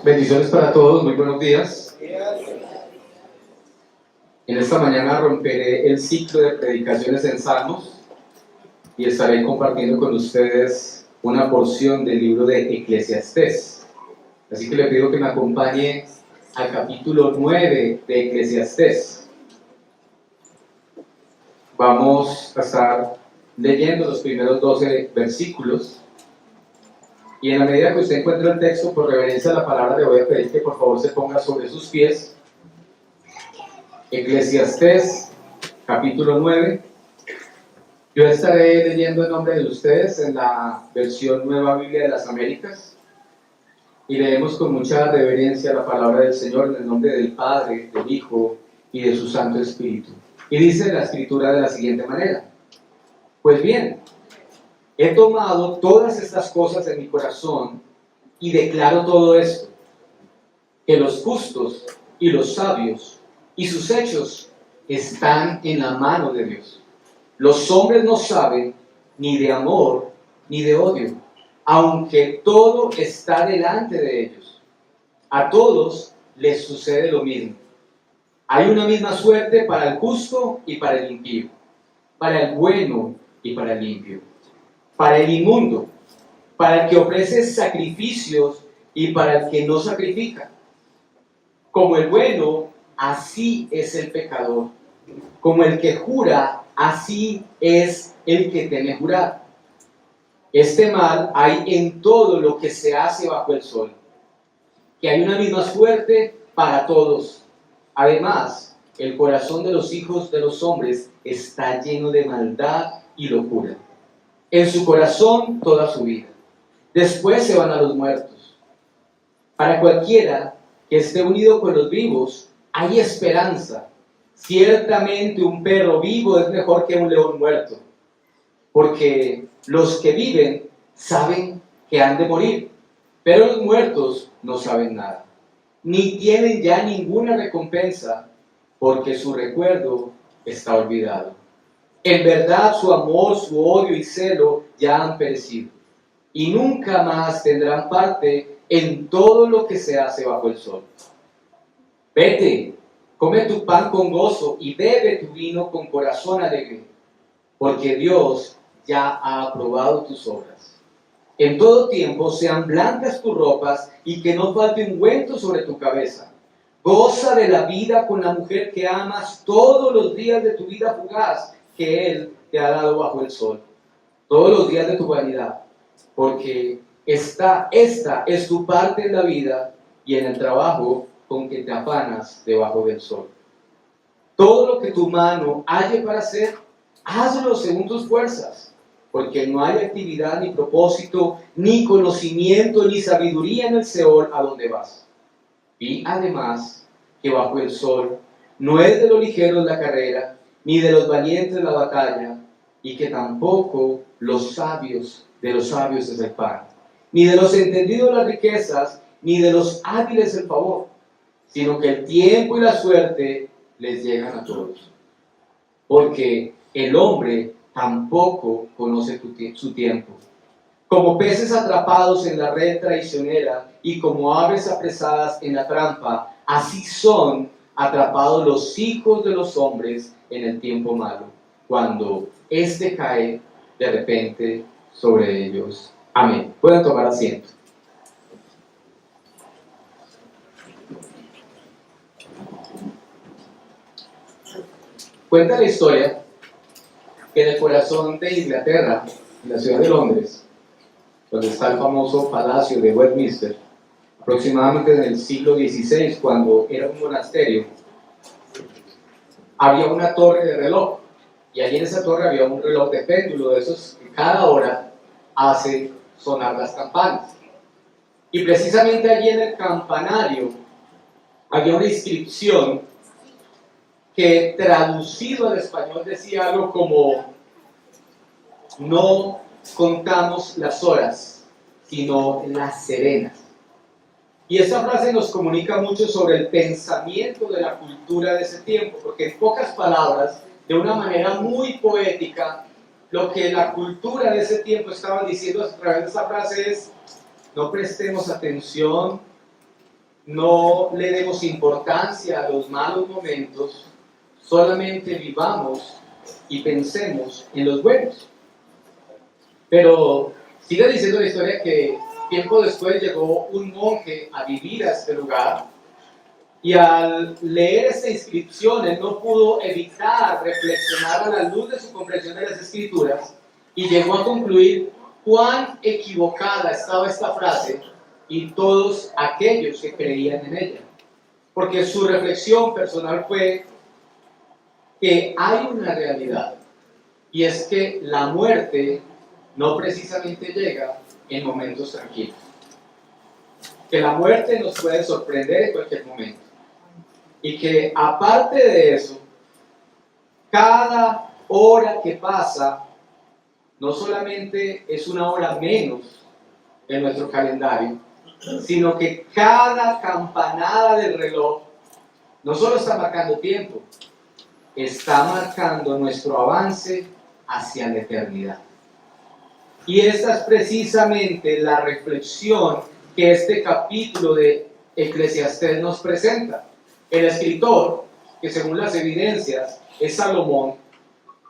Bendiciones para todos, muy buenos días. En esta mañana romperé el ciclo de predicaciones en Salmos y estaré compartiendo con ustedes una porción del libro de Eclesiastés. Así que le pido que me acompañe al capítulo 9 de Eclesiastés. Vamos a estar leyendo los primeros 12 versículos. Y en la medida que usted encuentre el texto, por reverencia a la palabra, le voy a pedir que por favor se ponga sobre sus pies. Eclesiastés, capítulo 9. Yo estaré leyendo en nombre de ustedes en la versión Nueva Biblia de las Américas. Y leemos con mucha reverencia la palabra del Señor en el nombre del Padre, del Hijo y de su Santo Espíritu. Y dice la Escritura de la siguiente manera: Pues bien, he tomado todas estas cosas en mi corazón y declaro todo esto, que los justos y los sabios y sus hechos están en la mano de Dios. Los hombres no saben ni de amor ni de odio, aunque todo está delante de ellos. A todos les sucede lo mismo. Hay una misma suerte para el justo y para el impío, para el bueno y para el limpio, para el inmundo, para el que ofrece sacrificios y para el que no sacrifica. Como el bueno, así es el pecador. Como el que jura, así es el que teme jurar. Este mal hay en todo lo que se hace bajo el sol, que hay una misma suerte para todos. Además, el corazón de los hijos de los hombres está lleno de maldad y locura. En su corazón toda su vida. Después se van a los muertos. Para cualquiera que esté unido con los vivos, hay esperanza. Ciertamente un perro vivo es mejor que un león muerto, porque los que viven saben que han de morir, pero los muertos no saben nada, ni tienen ya ninguna recompensa, porque su recuerdo está olvidado. En verdad su amor, su odio y celo ya han perecido, y nunca más tendrán parte en todo lo que se hace bajo el sol. Vete, come tu pan con gozo y bebe tu vino con corazón alegre, porque Dios ya ha aprobado tus obras. En todo tiempo sean blancas tus ropas y que no falte ungüento sobre tu cabeza. Goza de la vida con la mujer que amas todos los días de tu vida fugaz que Él te ha dado bajo el sol, todos los días de tu vanidad, porque esta es tu parte en la vida y en el trabajo con que te afanas debajo del sol. Todo lo que tu mano halle para hacer, hazlo según tus fuerzas, porque no hay actividad ni propósito, ni conocimiento, ni sabiduría en el Seol a donde vas. Y además que bajo el sol no es de los ligeros la carrera, ni de los valientes la batalla, y que tampoco de los sabios es el pan, ni de los entendidos las riquezas, ni de los hábiles el favor, sino que el tiempo y la suerte les llegan a todos. Porque el hombre tampoco conoce su tiempo. Como peces atrapados en la red traicionera y como aves apresadas en la trampa, así son atrapados los hijos de los hombres en el tiempo malo, cuando éste cae de repente sobre ellos. Amén. Pueden tomar asiento. Cuenta la historia que en el corazón de Inglaterra, en la ciudad de Londres, donde está el famoso palacio de Westminster, aproximadamente en el siglo XVI, cuando era un monasterio, había una torre de reloj, y allí en esa torre había un reloj de péndulo, de esos que cada hora hace sonar las campanas. Y precisamente allí en el campanario había una inscripción que traducido al español decía algo como: no contamos las horas, sino las serenas. Y esa frase nos comunica mucho sobre el pensamiento de la cultura de ese tiempo, porque en pocas palabras, de una manera muy poética, lo que la cultura de ese tiempo estaba diciendo a través de esa frase es: no prestemos atención no le demos importancia a los malos momentos, solamente vivamos y pensemos en los buenos. Pero sigue diciendo la historia que tiempo después llegó un monje a vivir a este lugar y al leer esta inscripción él no pudo evitar reflexionar a la luz de su comprensión de las escrituras y llegó a concluir cuán equivocada estaba esta frase y todos aquellos que creían en ella. Porque su reflexión personal fue que hay una realidad y es que la muerte no precisamente llega en momentos tranquilos. Que la muerte nos puede sorprender en cualquier momento. Y que aparte de eso, cada hora que pasa no solamente es una hora menos en nuestro calendario, sino que cada campanada del reloj no solo está marcando tiempo, está marcando nuestro avance hacia la eternidad. Y esta es precisamente la reflexión que este capítulo de Eclesiastés nos presenta. El escritor, que según las evidencias es Salomón,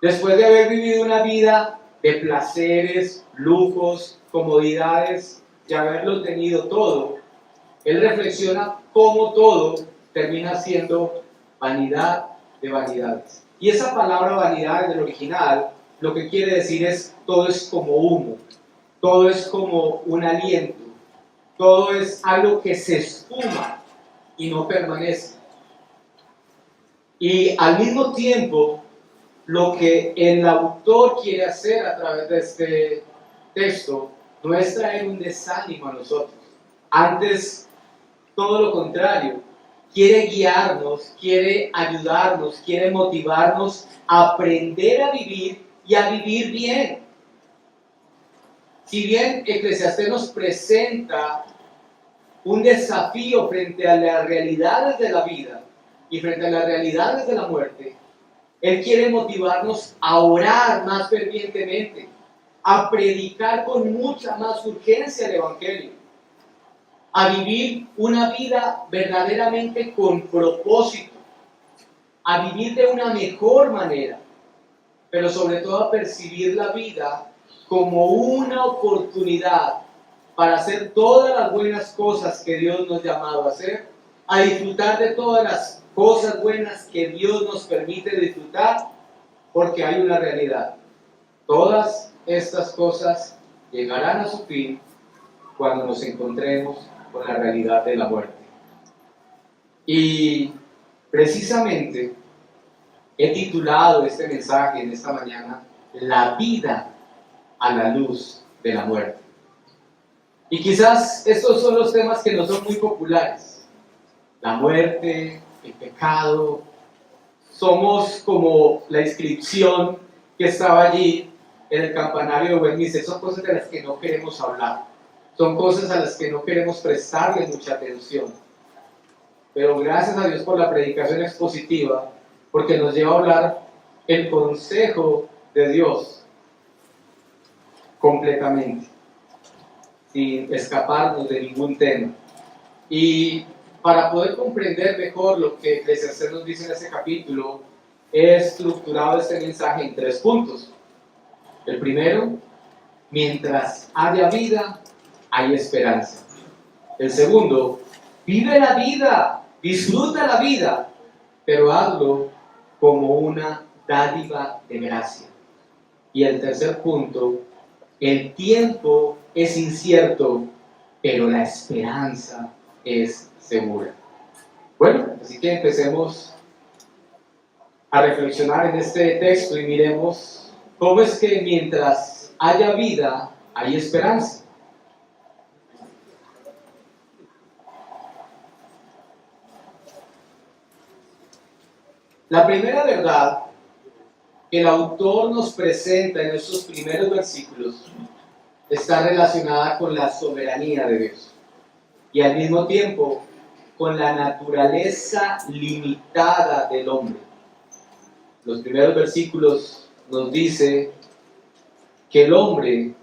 después de haber vivido una vida de placeres, lujos, comodidades, y haberlo tenido todo, él reflexiona cómo todo termina siendo vanidad de vanidades. Y esa palabra vanidad en el original lo que quiere decir es todo es como humo, todo es como un aliento, todo es algo que se esfuma y no permanece. Y al mismo tiempo, lo que el autor quiere hacer a través de este texto no es traer un desánimo a nosotros. Antes, todo lo contrario, quiere guiarnos, quiere ayudarnos, quiere motivarnos a aprender a vivir y a vivir bien. Si bien Eclesiastés nos presenta un desafío frente a las realidades de la vida y frente a las realidades de la muerte, él quiere motivarnos a orar más fervientemente, a predicar con mucha más urgencia el Evangelio, a vivir una vida verdaderamente con propósito, a vivir de una mejor manera, pero sobre todo a percibir la vida como una oportunidad para hacer todas las buenas cosas que Dios nos ha llamado a hacer, a disfrutar de todas las cosas buenas que Dios nos permite disfrutar, porque hay una realidad. Todas estas cosas llegarán a su fin cuando nos encontremos con la realidad de la muerte. Y precisamente he titulado este mensaje en esta mañana, La vida a la luz de la muerte. Y quizás estos son los temas que no son muy populares. La muerte, el pecado. Somos como la inscripción que estaba allí en el campanario de Westminster. Son cosas de las que no queremos hablar. Son cosas a las que no queremos prestarle mucha atención. Pero gracias a Dios por la predicación expositiva, porque nos lleva a hablar el consejo de Dios completamente, sin escaparnos de ningún tema. Y para poder comprender mejor lo que Eclesiastés nos dice en este capítulo, he estructurado este mensaje en 3 puntos. El primero, mientras haya vida, hay esperanza. El segundo, vive la vida, disfruta la vida, pero hazlo como una dádiva de gracia. Y el tercer punto, el tiempo es incierto, pero la esperanza es segura. Bueno, así que empecemos a reflexionar en este texto y miremos cómo es que mientras haya vida, hay esperanza. La primera verdad que el autor nos presenta en estos primeros versículos está relacionada con la soberanía de Dios y al mismo tiempo con la naturaleza limitada del hombre. Los primeros versículos nos dice que el hombre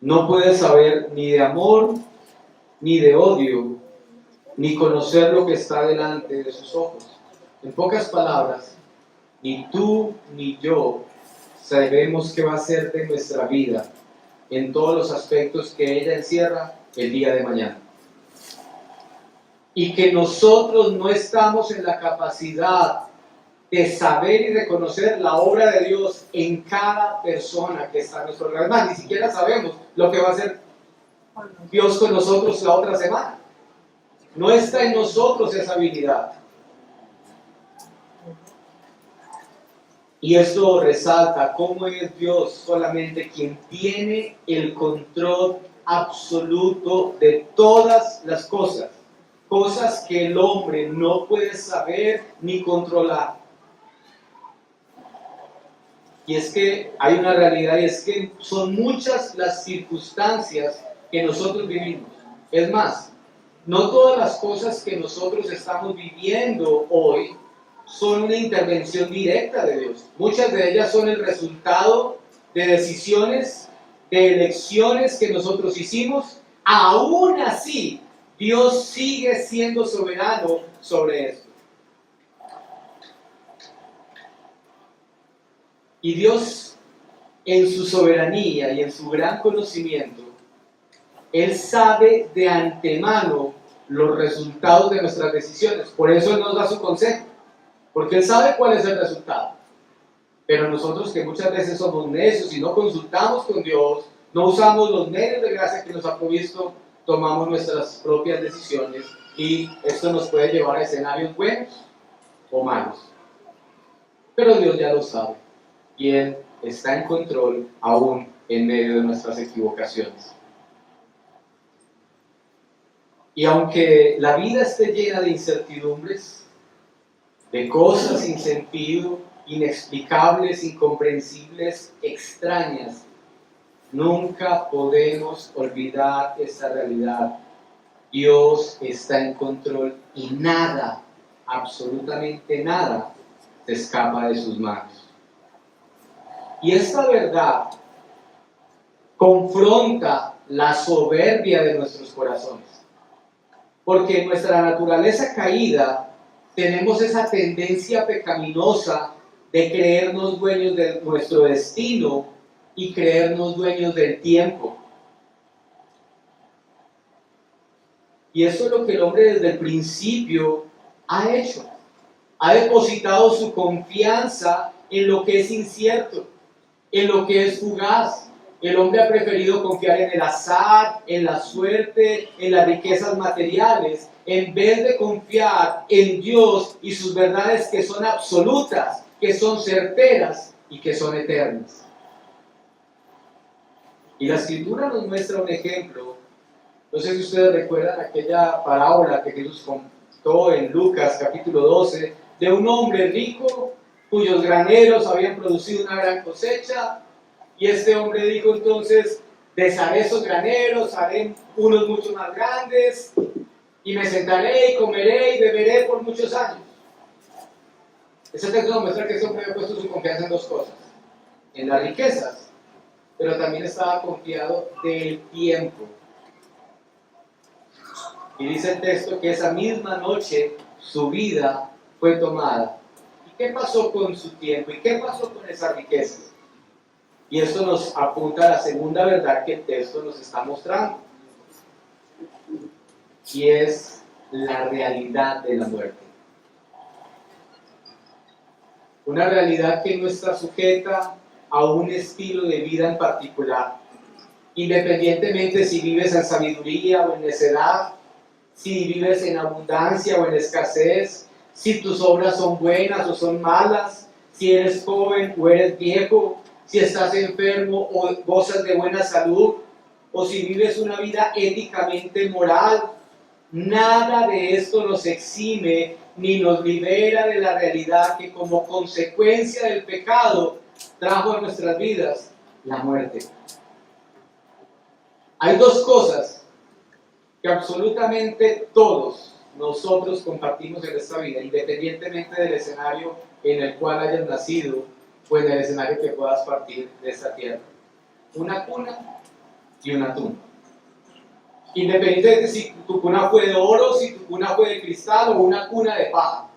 no puede saber ni de amor ni de odio ni conocer lo que está delante de sus ojos. En pocas palabras, ni tú ni yo sabemos qué va a ser de nuestra vida en todos los aspectos que ella encierra el día de mañana. Y que nosotros no estamos en la capacidad de saber y reconocer la obra de Dios en cada persona que está en nuestro alrededor. Además, ni siquiera sabemos lo que va a hacer Dios con nosotros la otra semana. No está en nosotros esa habilidad. Y esto resalta cómo es Dios solamente quien tiene el control absoluto de todas las cosas. Cosas que el hombre no puede saber ni controlar. Y es que hay una realidad, y es que son muchas las circunstancias que nosotros vivimos. Es más, no todas las cosas que nosotros estamos viviendo hoy son una intervención directa de Dios. Muchas de ellas son el resultado de decisiones, de elecciones que nosotros hicimos. Aún así, Dios sigue siendo soberano sobre esto. Y Dios, en su soberanía y en su gran conocimiento, Él sabe de antemano los resultados de nuestras decisiones. Por eso Él nos da su consejo, porque Él sabe cuál es el resultado. Pero nosotros, que muchas veces somos necios y no consultamos con Dios, no usamos los medios de gracia que nos ha provisto, tomamos nuestras propias decisiones, y esto nos puede llevar a escenarios buenos o malos. Pero Dios ya lo sabe, y Él está en control aún en medio de nuestras equivocaciones. Y aunque la vida esté llena de incertidumbres, de cosas sin sentido, inexplicables, incomprensibles, extrañas, nunca podemos olvidar esta realidad. Dios está en control y nada, absolutamente nada, se escapa de sus manos. Y esta verdad confronta la soberbia de nuestros corazones. Porque en nuestra naturaleza caída tenemos esa tendencia pecaminosa de creernos dueños de nuestro destino y creernos dueños del tiempo. Y eso es lo que el hombre desde el principio ha hecho. Ha depositado su confianza en lo que es incierto, en lo que es fugaz. El hombre ha preferido confiar en el azar, en la suerte, en las riquezas materiales, en vez de confiar en Dios y sus verdades, que son absolutas, que son certeras y que son eternas. Y la Escritura nos muestra un ejemplo. No sé si ustedes recuerdan aquella parábola que Jesús contó en Lucas capítulo 12, de un hombre rico cuyos graneros habían producido una gran cosecha. Y este hombre dijo entonces: desharé esos graneros, haré unos mucho más grandes, y me sentaré y comeré y beberé por muchos años. Ese texto nos muestra que este hombre había puesto su confianza en dos cosas: en las riquezas, pero también estaba confiado del tiempo. Y dice el texto que esa misma noche su vida fue tomada. ¿Y qué pasó con su tiempo? ¿Y qué pasó con esas riquezas? Y esto nos apunta a la segunda verdad que el texto nos está mostrando, y es la realidad de la muerte. Una realidad que no está sujeta a un estilo de vida en particular, independientemente si vives en sabiduría o en necedad, si vives en abundancia o en escasez, si tus obras son buenas o son malas, si eres joven o eres viejo, si estás enfermo o gozas de buena salud, o si vives una vida éticamente moral. Nada de esto nos exime ni nos libera de la realidad que, como consecuencia del pecado, trajo a nuestras vidas la muerte. Hay dos cosas que absolutamente todos nosotros compartimos en esta vida, independientemente del escenario en el cual hayas nacido o en el escenario que puedas partir de esta tierra: una cuna y una tumba. Independientemente si tu cuna fue de oro, si tu cuna fue de cristal o una cuna de paja.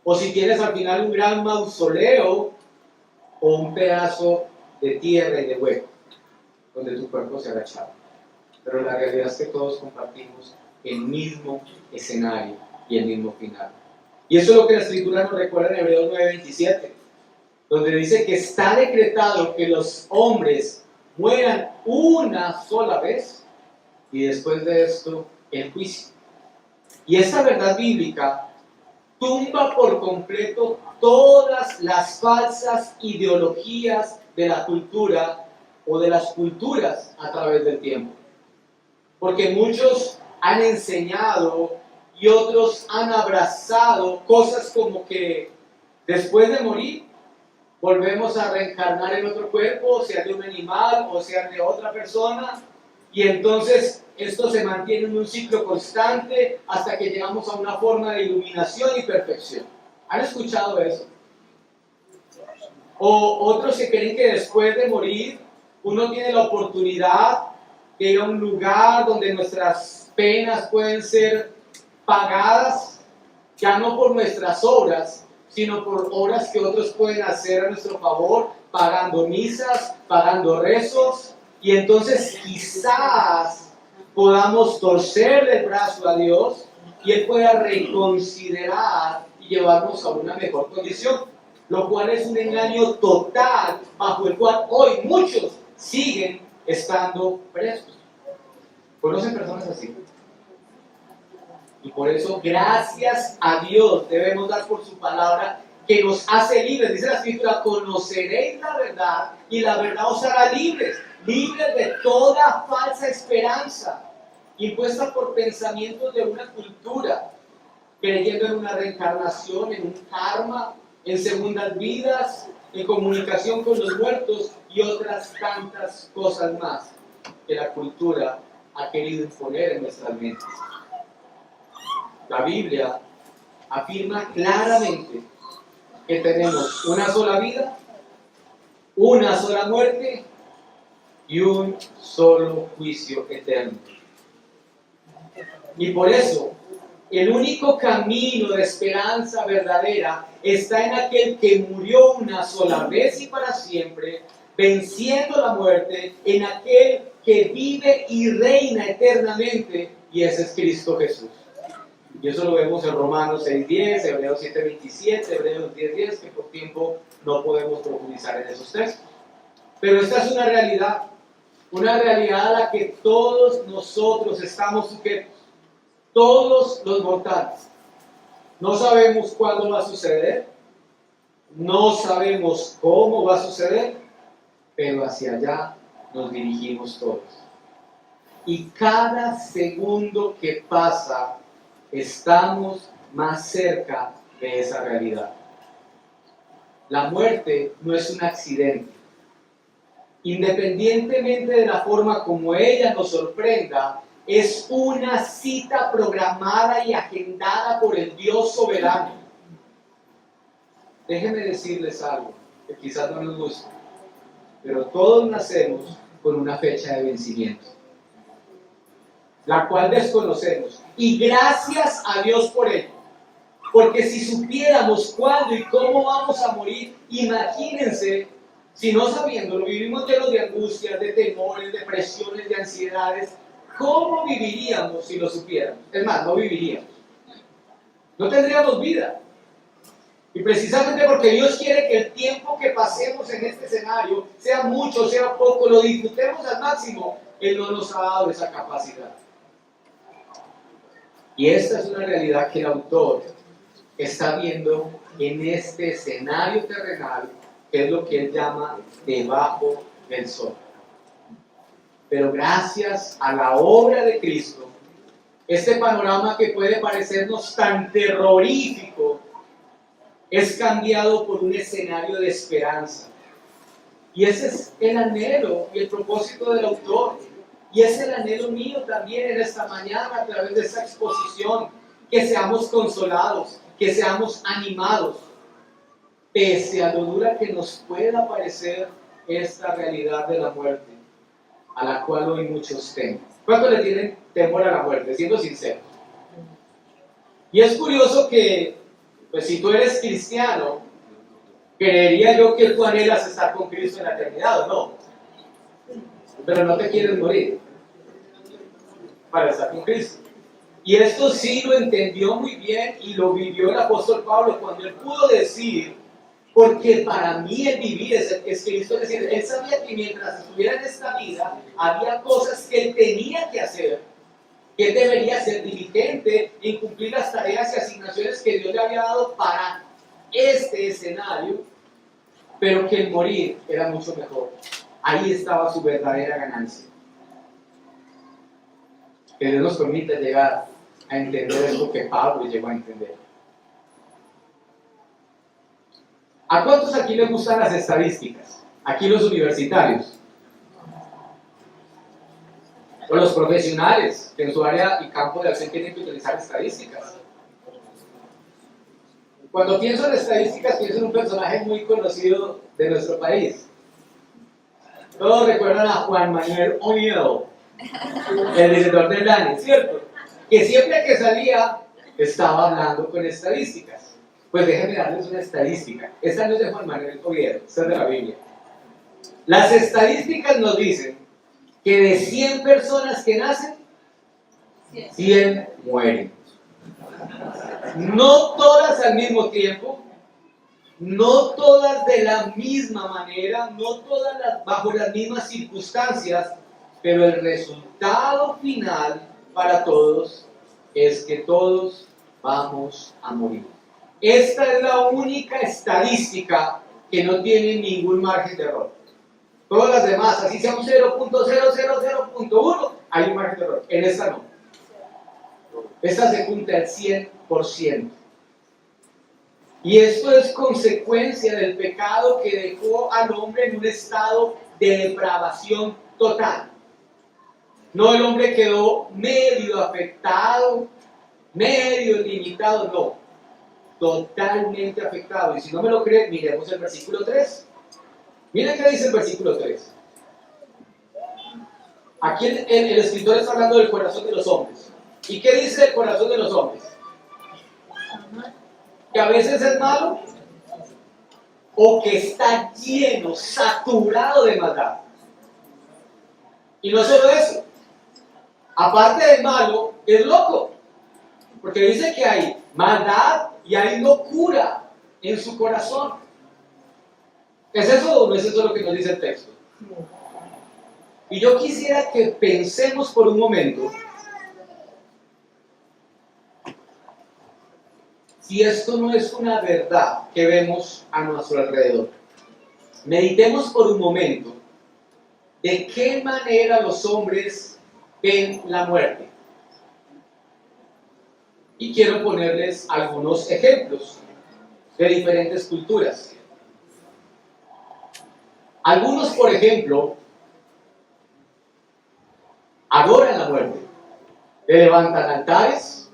O si tienes al final un gran mausoleo o un pedazo de tierra y de hueco donde tu cuerpo se agachaba. Pero la realidad es que todos compartimos el mismo escenario y el mismo final. Y eso es lo que la Escritura nos recuerda en Hebreos 9:27, donde dice que está decretado que los hombres mueran una sola vez y después de esto el juicio. Y esta verdad bíblica tumba por completo todas las falsas ideologías de la cultura o de las culturas a través del tiempo. Porque muchos han enseñado y otros han abrazado cosas como que después de morir volvemos a reencarnar en otro cuerpo, sea de un animal o sea de otra persona, y entonces esto se mantiene en un ciclo constante hasta que llegamos a una forma de iluminación y perfección. ¿Han escuchado eso? O otros que creen que después de morir uno tiene la oportunidad de ir a un lugar donde nuestras penas pueden ser pagadas, ya no por nuestras obras, sino por obras que otros pueden hacer a nuestro favor, pagando misas, pagando rezos, y entonces quizás podamos torcerle el brazo a Dios y Él pueda reconsiderar y llevarnos a una mejor condición, lo cual es un engaño total bajo el cual hoy muchos siguen estando presos. ¿Conocen personas así? Y por eso, gracias a Dios, debemos dar por su palabra que nos hace libres. Dice la Escritura, conoceréis la verdad y la verdad os hará libres, libres de toda falsa esperanza, impuesta por pensamientos de una cultura, creyendo en una reencarnación, en un karma, en segundas vidas, en comunicación con los muertos y otras tantas cosas más que la cultura ha querido imponer en nuestras mentes. La Biblia afirma claramente que tenemos una sola vida, una sola muerte y un solo juicio eterno. Y por eso, el único camino de esperanza verdadera está en aquel que murió una sola vez y para siempre, venciendo la muerte, en aquel que vive y reina eternamente, y ese es Cristo Jesús. Y eso lo vemos en Romanos 6:10, Hebreos 7:27, Hebreos 10:10, que por tiempo no podemos profundizar en esos textos. Pero esta es una realidad a la que todos nosotros estamos sujetos, todos los mortales. No sabemos cuándo va a suceder, no sabemos cómo va a suceder, pero hacia allá nos dirigimos todos. Y cada segundo que pasa, estamos más cerca de esa realidad. La muerte no es un accidente. Independientemente de la forma como ella nos sorprenda, es una cita programada y agendada por el Dios soberano. Déjenme decirles algo que quizás no les guste, pero todos nacemos con una fecha de vencimiento, la cual desconocemos, y gracias a Dios por ello, porque si supiéramos cuándo y cómo vamos a morir, imagínense, si no sabiéndolo, vivimos llenos de angustias, de temores, de presiones, de ansiedades, ¿cómo viviríamos si lo supiéramos? Es más, no viviríamos, no tendríamos vida. Y precisamente porque Dios quiere que el tiempo que pasemos en este escenario, sea mucho, sea poco, lo disfrutemos al máximo, Él no nos ha dado esa capacidad. Y esta es una realidad que el autor está viendo en este escenario terrenal, que es lo que él llama debajo del sol. Pero gracias a la obra de Cristo, este panorama que puede parecernos tan terrorífico, es cambiado por un escenario de esperanza. Y ese es el anhelo y el propósito del autor. Y es el anhelo mío también en esta mañana a través de esta exposición, que seamos consolados, que seamos animados, pese a lo dura que nos pueda parecer esta realidad de la muerte. a la cual hoy muchos temen. ¿Cuánto le tienen temor a la muerte? Siendo sinceros. Y es curioso que, pues si tú eres cristiano, creería yo que tú anhelas estar con Cristo en la eternidad, ¿o no? Pero no te quieres morir para estar con Cristo. Y esto sí lo entendió muy bien y lo vivió el apóstol Pablo cuando él pudo decir, porque para mí el vivir es Cristo. Es decir, él sabía que mientras estuviera en esta vida había cosas que él tenía que hacer, que él debería ser diligente en cumplir las tareas y asignaciones que Dios le había dado para este escenario, pero que el morir era mucho mejor. Ahí estaba su verdadera ganancia. Que Dios nos permita llegar a entender eso que Pablo llegó a entender. ¿A cuántos aquí les gustan las estadísticas? Aquí los universitarios. O los profesionales que en su área y campo de acción tienen que utilizar estadísticas. Cuando pienso en estadísticas, pienso en un personaje muy conocido de nuestro país. Todos recuerdan a Juan Manuel O'Neill, el director del DANE, ¿cierto? Que siempre que salía estaba hablando con estadísticas. Pues déjenme darles una estadística. Esta no es de Juan Manuel Oviedo, esta es de la Biblia. Las estadísticas nos dicen que de 100 personas que nacen, 100 mueren. No todas al mismo tiempo, no todas de la misma manera, no todas bajo las mismas circunstancias, pero el resultado final para todos es que todos vamos a morir. Esta es la única estadística que no tiene ningún margen de error. Todas las demás, así sea un 0.000.1, hay un margen de error. En esta no. Esta se cumple al 100%. Y esto es consecuencia del pecado que dejó al hombre en un estado de depravación total. No, el hombre quedó medio afectado, medio limitado, no. Totalmente afectado. Y si no me lo creen, miremos el versículo 3. Miren qué dice el versículo 3. Aquí el escritor está hablando del corazón de los hombres. ¿Y qué dice el corazón de los hombres? Que a veces es malo o que está lleno, saturado de maldad. Y no solo eso, aparte de malo, es loco, porque dice que hay maldad y hay locura en su corazón. ¿Es eso o no es eso lo que nos dice el texto? Y yo quisiera que pensemos por un momento si esto no es una verdad que vemos a nuestro alrededor. Meditemos por un momento de qué manera los hombres ven la muerte. Y quiero ponerles algunos ejemplos de diferentes culturas. Algunos, por ejemplo, adoran la muerte. Le levantan altares,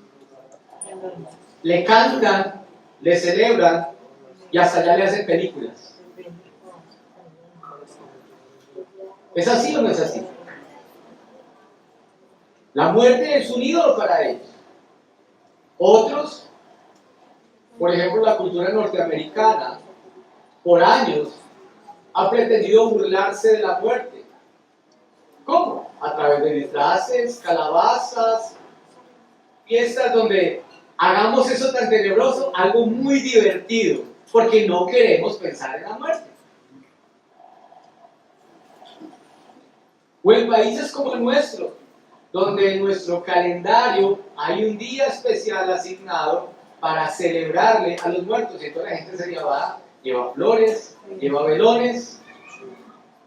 le cantan, le celebran y hasta allá le hacen películas. ¿Es así o no es así? La muerte es un ídolo para ellos. Otros, por ejemplo, la cultura norteamericana, por años ha pretendido burlarse de la muerte. ¿Cómo? A través de disfraces, calabazas, fiestas donde hagamos eso tan tenebroso, algo muy divertido, porque no queremos pensar en la muerte. O en países como el nuestro, donde en nuestro calendario hay un día especial asignado para celebrarle a los muertos, y toda la gente se lleva flores, lleva velones.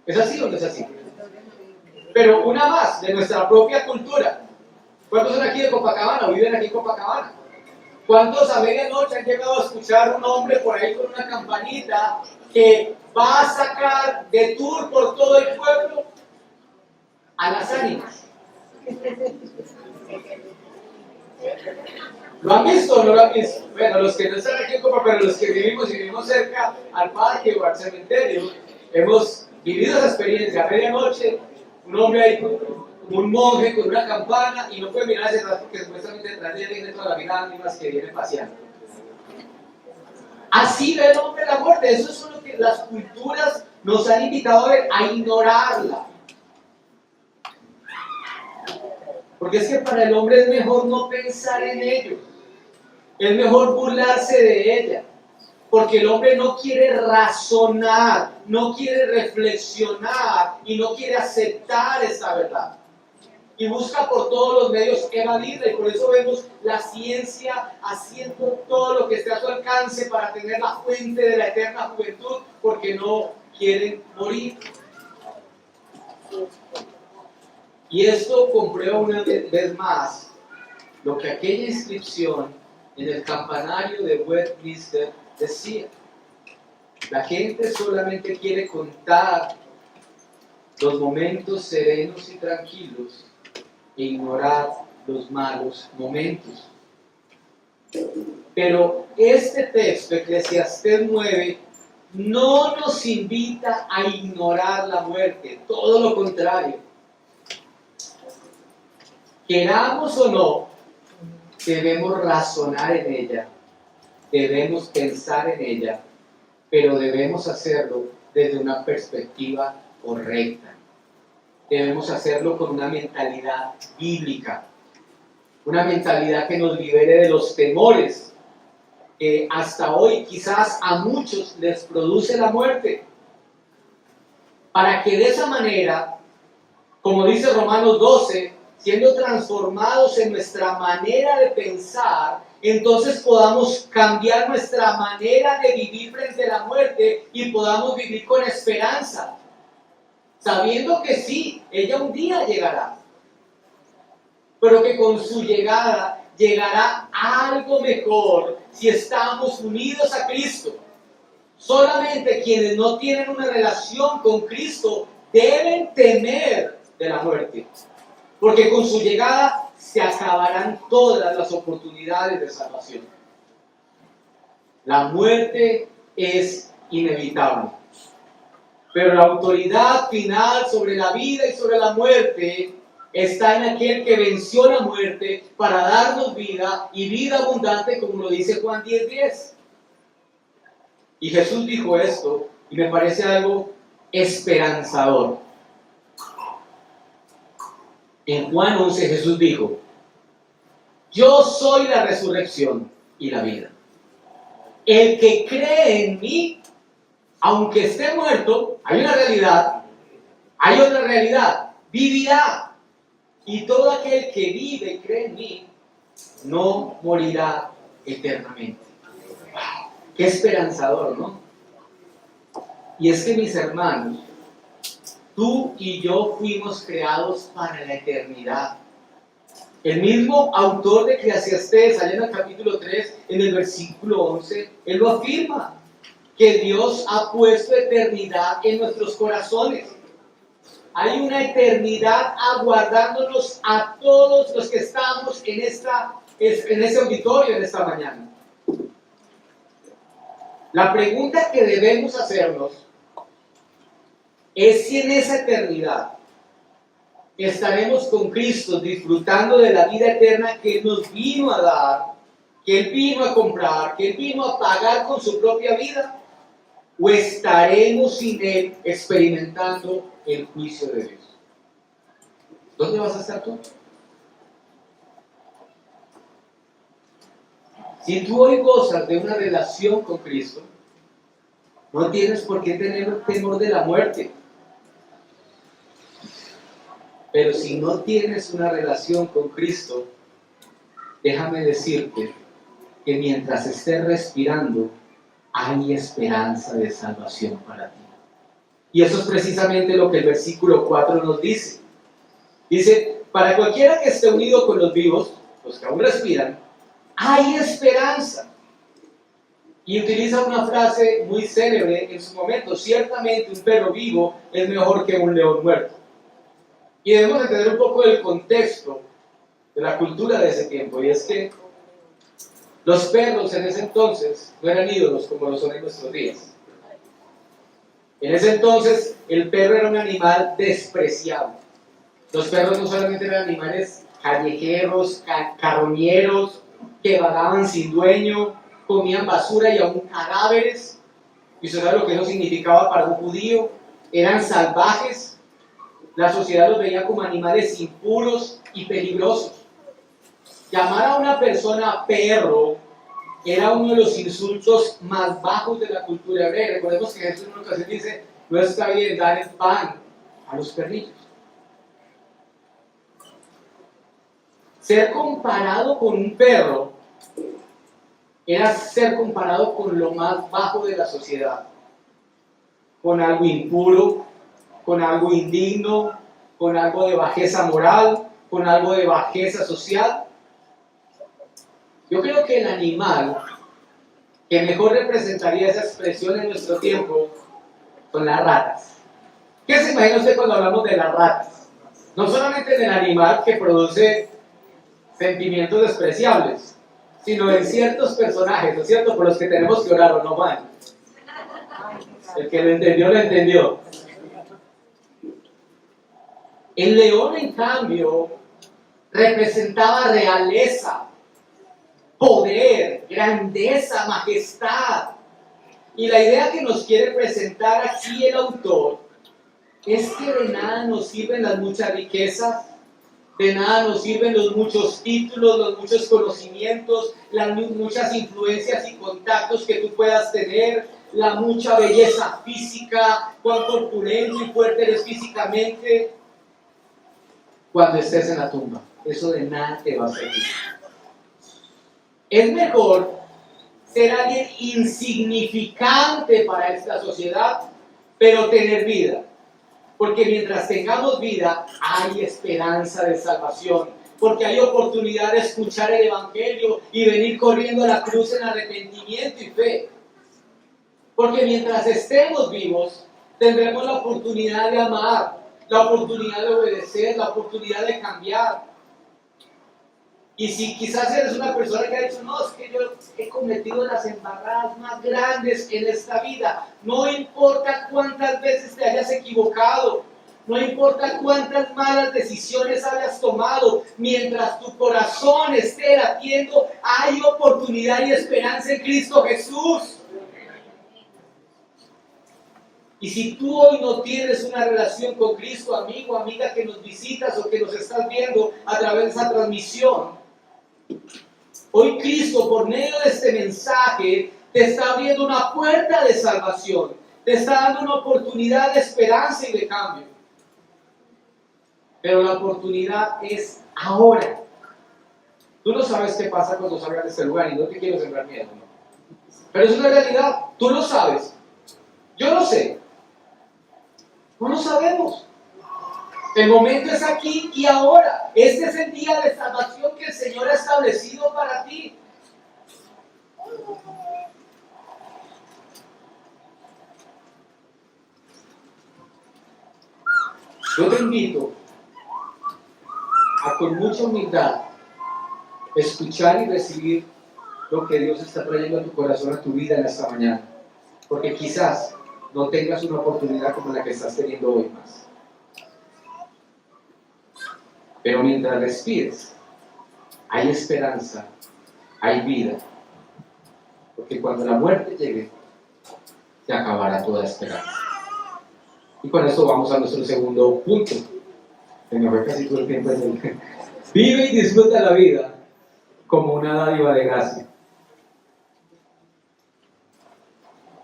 ¿Es así o no es así? Pero una más, de nuestra propia cultura. ¿Cuántos son aquí de Copacabana o viven aquí en Copacabana? ¿Cuántos a medianoche han llegado a escuchar un hombre por ahí con una campanita que va a sacar de tour por todo el pueblo a las ánimas? ¿Lo han visto o no lo han visto? Bueno, los que no están aquí en Copa, pero los que vivimos cerca al parque o al cementerio, hemos vivido esa experiencia. A medianoche un hombre ahí, un monje con una campana, y no puede mirar hacia atrás porque supuestamente detrás de él viene toda la vida de ánimas que viene paseando. Así ve el hombre la muerte. Eso es lo que las culturas nos han invitado a ver, a ignorarla. Porque es que para el hombre es mejor no pensar en ello. Es mejor burlarse de ella. Porque el hombre no quiere razonar, no quiere reflexionar y no quiere aceptar esta verdad. Y busca por todos los medios evadirla, y por eso vemos la ciencia haciendo todo lo que esté a su alcance para tener la fuente de la eterna juventud, porque no quieren morir. Y esto comprueba una vez más lo que aquella inscripción en el campanario de Westminster decía. La gente solamente quiere contar los momentos serenos y tranquilos e ignorar los malos momentos. Pero este texto, Eclesiastés 9, no nos invita a ignorar la muerte, todo lo contrario. Queramos o no, debemos razonar en ella, debemos pensar en ella, pero debemos hacerlo desde una perspectiva correcta. Debemos hacerlo con una mentalidad bíblica, una mentalidad que nos libere de los temores que hasta hoy quizás a muchos les produce la muerte, para que de esa manera, como dice Romanos 12, siendo transformados en nuestra manera de pensar, entonces podamos cambiar nuestra manera de vivir frente a la muerte y podamos vivir con esperanza, sabiendo que sí, ella un día llegará, pero que con su llegada llegará algo mejor si estamos unidos a Cristo. Solamente quienes no tienen una relación con Cristo deben temer de la muerte, porque con su llegada se acabarán todas las oportunidades de salvación. La muerte es inevitable, pero la autoridad final sobre la vida y sobre la muerte está en aquel que venció la muerte para darnos vida y vida abundante, como lo dice Juan 10:10. Y Jesús dijo esto, y me parece algo esperanzador. En Juan 11 Jesús dijo: yo soy la resurrección y la vida. El que cree en mí, aunque esté muerto, hay una realidad, hay otra realidad, vivirá. Y todo aquel que vive y cree en mí, no morirá eternamente. ¡Wow! Qué esperanzador, ¿no? Y es que, mis hermanos, tú y yo fuimos creados para la eternidad. El mismo autor de Eclesiastés, allá en el capítulo 3, en el versículo 11, él lo afirma, que Dios ha puesto eternidad en nuestros corazones. Hay una eternidad aguardándonos a todos los que estamos en ese auditorio en esta mañana. La pregunta que debemos hacernos es si en esa eternidad estaremos con Cristo disfrutando de la vida eterna que Él nos vino a dar, que Él vino a comprar, que Él vino a pagar con su propia vida, o estaremos sin Él experimentando el juicio de Dios. ¿Dónde vas a estar tú? Si tú hoy gozas de una relación con Cristo, no tienes por qué tener temor de la muerte. Pero si no tienes una relación con Cristo, déjame decirte que mientras estés respirando, hay esperanza de salvación para ti. Y eso es precisamente lo que el versículo 4 nos dice. Dice, para cualquiera que esté unido con los vivos, los que aún respiran, hay esperanza. Y utiliza una frase muy célebre en su momento: ciertamente un perro vivo es mejor que un león muerto. Y debemos entender un poco del contexto de la cultura de ese tiempo, y es que los perros en ese entonces no eran ídolos como lo son en nuestros días. En ese entonces el perro era un animal despreciable. Los perros no solamente eran animales callejeros, carroñeros, que vagaban sin dueño, comían basura y aún cadáveres. ¿Y usted sabe lo que eso significaba para un judío? Eran salvajes. La sociedad los veía como animales impuros y peligrosos. Llamar a una persona perro era uno de los insultos más bajos de la cultura hebrea. Recordemos que Jesús en una ocasión dice, no está bien dar el pan a los perrillos. Ser comparado con un perro era ser comparado con lo más bajo de la sociedad, con algo impuro, con algo indigno, con algo de bajeza moral, con algo de bajeza social. Yo creo que el animal que mejor representaría esa expresión en nuestro tiempo son las ratas. ¿Qué se imagina usted cuando hablamos de las ratas? No solamente del animal que produce sentimientos despreciables, sino en ciertos personajes, ¿no es cierto? Por los que tenemos que orar, ¿o no, Juan? El que lo entendió, lo entendió. El león, en cambio, representaba realeza, poder, grandeza, majestad. Y la idea que nos quiere presentar aquí el autor es que de nada nos sirven las muchas riquezas, de nada nos sirven los muchos títulos, los muchos conocimientos, las muchas influencias y contactos que tú puedas tener, la mucha belleza física, cuán corpulento y fuerte eres físicamente, cuando estés en la tumba. Eso de nada te va a servir. Es mejor ser alguien insignificante para esta sociedad, pero tener vida. Porque mientras tengamos vida, hay esperanza de salvación. Porque hay oportunidad de escuchar el Evangelio y venir corriendo a la cruz en arrepentimiento y fe. Porque mientras estemos vivos, tendremos la oportunidad de amar, la oportunidad de obedecer, la oportunidad de cambiar. Y si quizás eres una persona que ha dicho, no, es que yo he cometido las embarradas más grandes en esta vida, no importa cuántas veces te hayas equivocado, no importa cuántas malas decisiones hayas tomado, mientras tu corazón esté latiendo, hay oportunidad y esperanza en Cristo Jesús. Y si tú hoy no tienes una relación con Cristo, amigo, amiga que nos visitas o que nos estás viendo a través de esa transmisión, hoy Cristo, por medio de este mensaje, te está abriendo una puerta de salvación, te está dando una oportunidad de esperanza y de cambio. Pero la oportunidad es ahora. Tú no sabes qué pasa cuando salgas de este lugar y no te quiero sembrar miedo, ¿no? Pero es una realidad, tú lo sabes, yo lo sé, no lo sabemos. El momento es aquí y ahora. Este es el día de salvación que el Señor ha establecido para ti. Yo te invito a con mucha humildad escuchar y recibir lo que Dios está trayendo a tu corazón, a tu vida en esta mañana. Porque quizás no tengas una oportunidad como la que estás teniendo hoy más. Pero mientras respires, hay esperanza, hay vida. Porque cuando la muerte llegue, se acabará toda esperanza. Y con eso vamos a nuestro segundo punto. Se me fue casi todo el tiempo. Vive y disfruta la vida como una dádiva de gracia.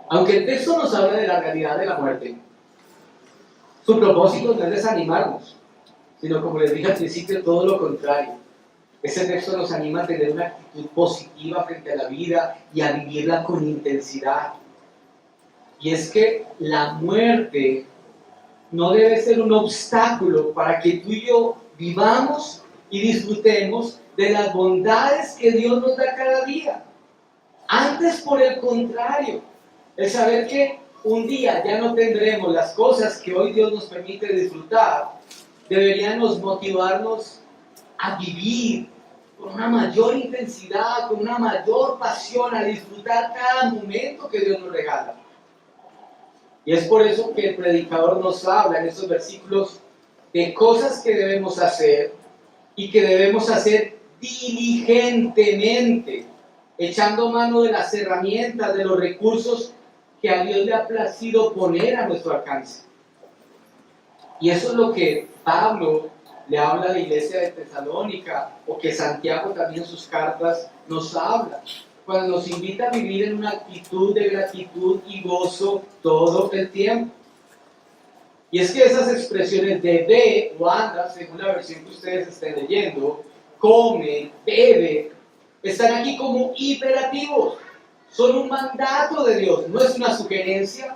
Aunque el texto nos habla de la realidad de la muerte, su propósito no es desanimarnos, sino, como les dije al principio, todo lo contrario. Ese texto nos anima a tener una actitud positiva frente a la vida y a vivirla con intensidad. Y es que la muerte no debe ser un obstáculo para que tú y yo vivamos y disfrutemos de las bondades que Dios nos da cada día. Antes, por el contrario, el saber que un día ya no tendremos las cosas que hoy Dios nos permite disfrutar, deberíamos motivarnos a vivir con una mayor intensidad, con una mayor pasión, a disfrutar cada momento que Dios nos regala. Y es por eso que el predicador nos habla en estos versículos de cosas que debemos hacer y que debemos hacer diligentemente, echando mano de las herramientas, de los recursos que a Dios le ha placido poner a nuestro alcance. Y eso es lo que Pablo le habla a la iglesia de Tesalónica, o que Santiago también en sus cartas nos habla, cuando nos invita a vivir en una actitud de gratitud y gozo todo el tiempo. Y es que esas expresiones de ve o anda, según la versión que ustedes estén leyendo, come, bebe, están aquí como imperativos. Son un mandato de Dios, no es una sugerencia.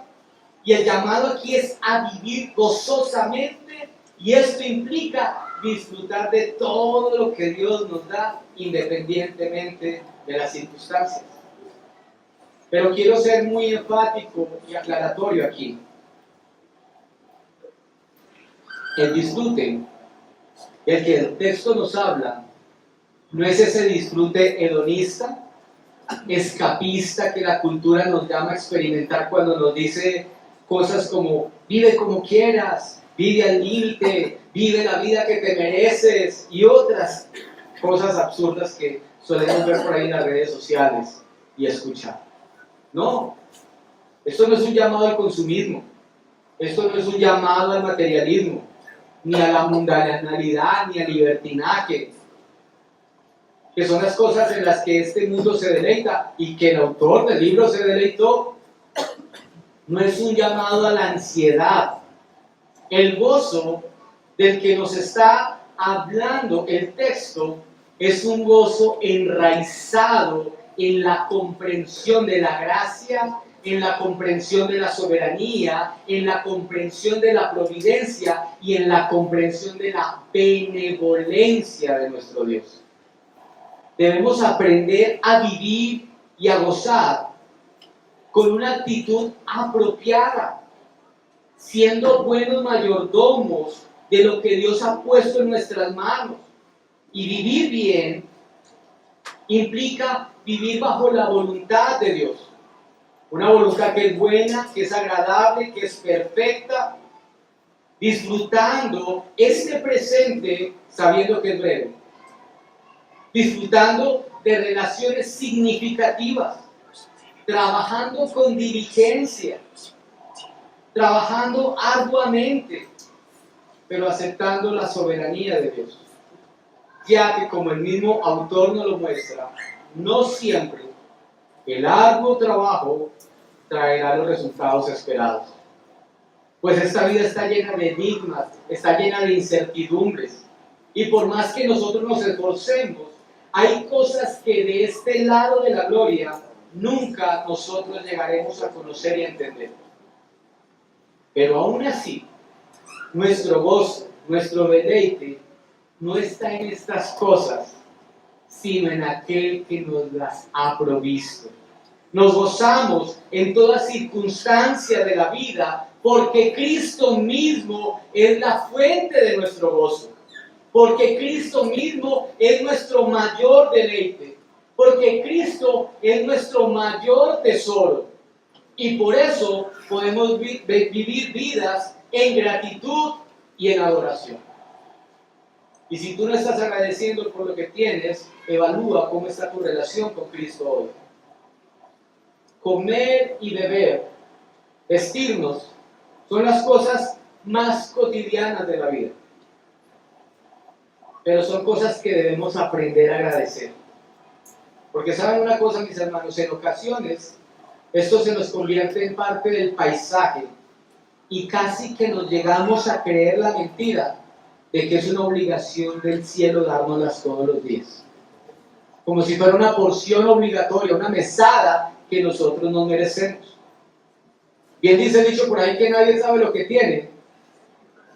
Y el llamado aquí es a vivir gozosamente, y esto implica disfrutar de todo lo que Dios nos da, independientemente de las circunstancias. Pero quiero ser muy enfático y aclaratorio aquí. El disfrute del que el texto nos habla no es ese disfrute hedonista, escapista que la cultura nos llama a experimentar cuando nos dice cosas como vive como quieras, vive al límite, vive la vida que te mereces y otras cosas absurdas que solemos ver por ahí en las redes sociales y escuchar. No, esto no es un llamado al consumismo, esto no es un llamado al materialismo, ni a la mundanalidad, ni al libertinaje, que son las cosas en las que este mundo se deleita y que el autor del libro se deleitó. No es un llamado a la ansiedad. El gozo del que nos está hablando el texto es un gozo enraizado en la comprensión de la gracia, en la comprensión de la soberanía, en la comprensión de la providencia y en la comprensión de la benevolencia de nuestro Dios. Debemos aprender a vivir y a gozar con una actitud apropiada, siendo buenos mayordomos de lo que Dios ha puesto en nuestras manos. Y vivir bien implica vivir bajo la voluntad de Dios. Una voluntad que es buena, que es agradable, que es perfecta, disfrutando este presente sabiendo que es breve, disfrutando de relaciones significativas, trabajando con diligencia, trabajando arduamente, pero aceptando la soberanía de Dios, ya que, como el mismo autor nos lo muestra, no siempre el arduo trabajo traerá los resultados esperados. Pues esta vida está llena de enigmas, está llena de incertidumbres, y por más que nosotros nos esforcemos, hay cosas que de este lado de la gloria nunca nosotros llegaremos a conocer y a entender. Pero aún así, nuestro gozo, nuestro deleite, no está en estas cosas, sino en aquel que nos las ha provisto. Nos gozamos en toda circunstancia de la vida, porque Cristo mismo es la fuente de nuestro gozo. Porque Cristo mismo es nuestro mayor deleite. Porque Cristo es nuestro mayor tesoro. Y por eso podemos vivir vidas en gratitud y en adoración. Y si tú no estás agradeciendo por lo que tienes, evalúa cómo está tu relación con Cristo hoy. Comer y beber, vestirnos, son las cosas más cotidianas de la vida. Pero son cosas que debemos aprender a agradecer. Porque saben una cosa, mis hermanos, en ocasiones esto se nos convierte en parte del paisaje y casi que nos llegamos a creer la mentira de que es una obligación del cielo dárnoslas todos los días. Como si fuera una porción obligatoria, una mesada que nosotros no merecemos. Bien dice el dicho por ahí que nadie sabe lo que tiene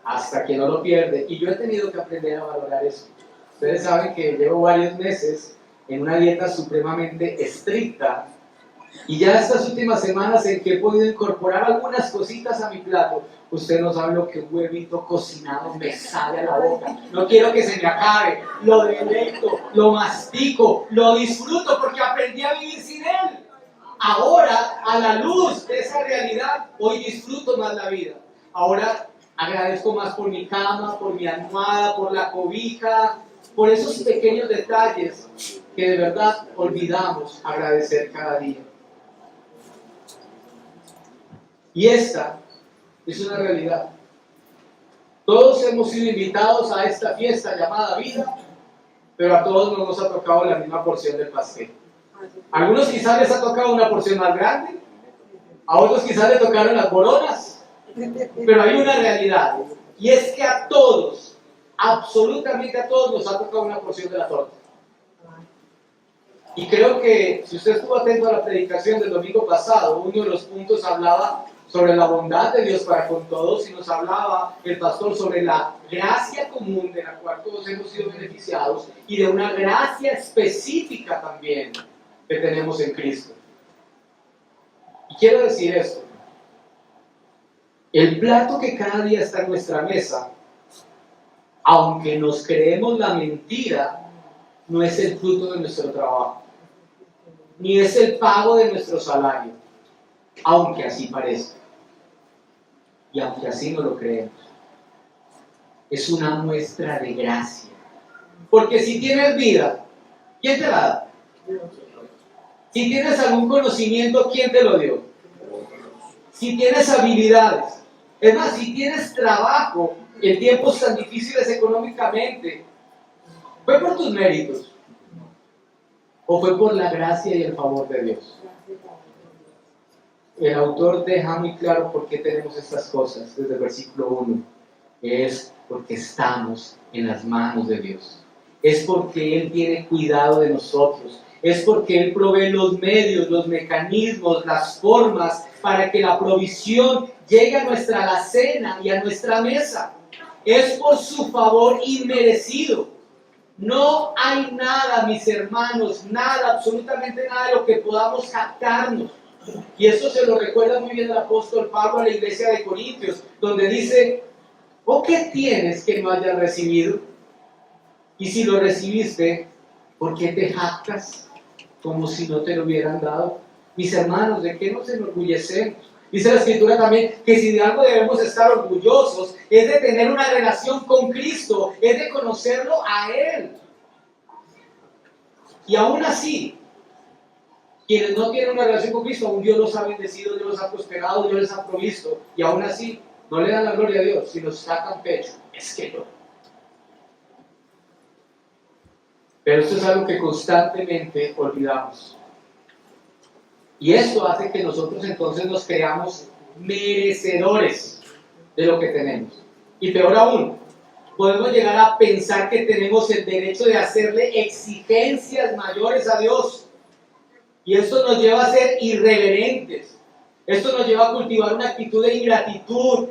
hasta que no lo pierde. Y yo he tenido que aprender a valorar eso. Ustedes saben que llevo varios meses en una dieta supremamente estricta y ya estas últimas semanas en que he podido incorporar algunas cositas a mi plato, usted no sabe lo que un huevito cocinado me sale a la boca. No quiero que se me acabe, lo deleito, lo mastico, lo disfruto porque aprendí a vivir sin él. Ahora, a la luz de esa realidad, hoy disfruto más la vida. Ahora Agradezco más por mi cama, por mi almohada, por la cobija, por esos pequeños detalles que de verdad olvidamos agradecer cada día. Y esta es una realidad. Todos hemos sido invitados a esta fiesta llamada vida, pero a todos no nos ha tocado la misma porción del pastel. A algunos quizás les ha tocado una porción más grande, a otros quizás les tocaron las bolonas, pero hay una realidad, y es que a todos, absolutamente a todos, nos ha tocado una porción de la torta. Y creo que si usted estuvo atento a la predicación del domingo pasado, uno de los puntos hablaba sobre la bondad de Dios para con todos, y nos hablaba el pastor sobre la gracia común de la cual todos hemos sido beneficiados, y de una gracia específica también que tenemos en Cristo. Y quiero decir esto: el plato que cada día está en nuestra mesa, aunque nos creemos la mentira, no es el fruto de nuestro trabajo, ni es el pago de nuestro salario, aunque así parezca. Y aunque así no lo creemos, es una muestra de gracia. Porque si tienes vida, ¿quién te la da? Si tienes algún conocimiento, ¿quién te lo dio? Si tienes habilidades, es más, si tienes trabajo en tiempos tan difíciles económicamente, ¿fue por tus méritos o fue por la gracia y el favor de Dios? El autor deja muy claro por qué tenemos estas cosas desde el versículo 1. Es porque estamos en las manos de Dios. Es porque Él tiene cuidado de nosotros. Es porque Él provee los medios, los mecanismos, las formas para que la provisión llegue a nuestra alacena y a nuestra mesa. Es por su favor inmerecido. No hay nada, mis hermanos, nada, absolutamente nada de lo que podamos jactarnos. Y eso se lo recuerda muy bien el apóstol Pablo a la iglesia de Corintios, donde dice: ¿o qué tienes que no hayas recibido? Y si lo recibiste, ¿por qué te jactas como si no te lo hubieran dado? Mis hermanos, ¿de qué nos enorgullecemos? Dice la Escritura también que si de algo debemos estar orgullosos, es de tener una relación con Cristo, es de conocerlo a Él. Y aún así, quienes no tienen una relación con Cristo, aún Dios los ha bendecido, Dios los ha prosperado, Dios les ha provisto, y aún así no le dan la gloria a Dios, sino sacan pecho. Es que no. Pero esto es algo que constantemente olvidamos. Y esto hace que nosotros entonces nos creamos merecedores de lo que tenemos. Y peor aún, podemos llegar a pensar que tenemos el derecho de hacerle exigencias mayores a Dios. Y esto nos lleva a ser irreverentes. Esto nos lleva a cultivar una actitud de ingratitud,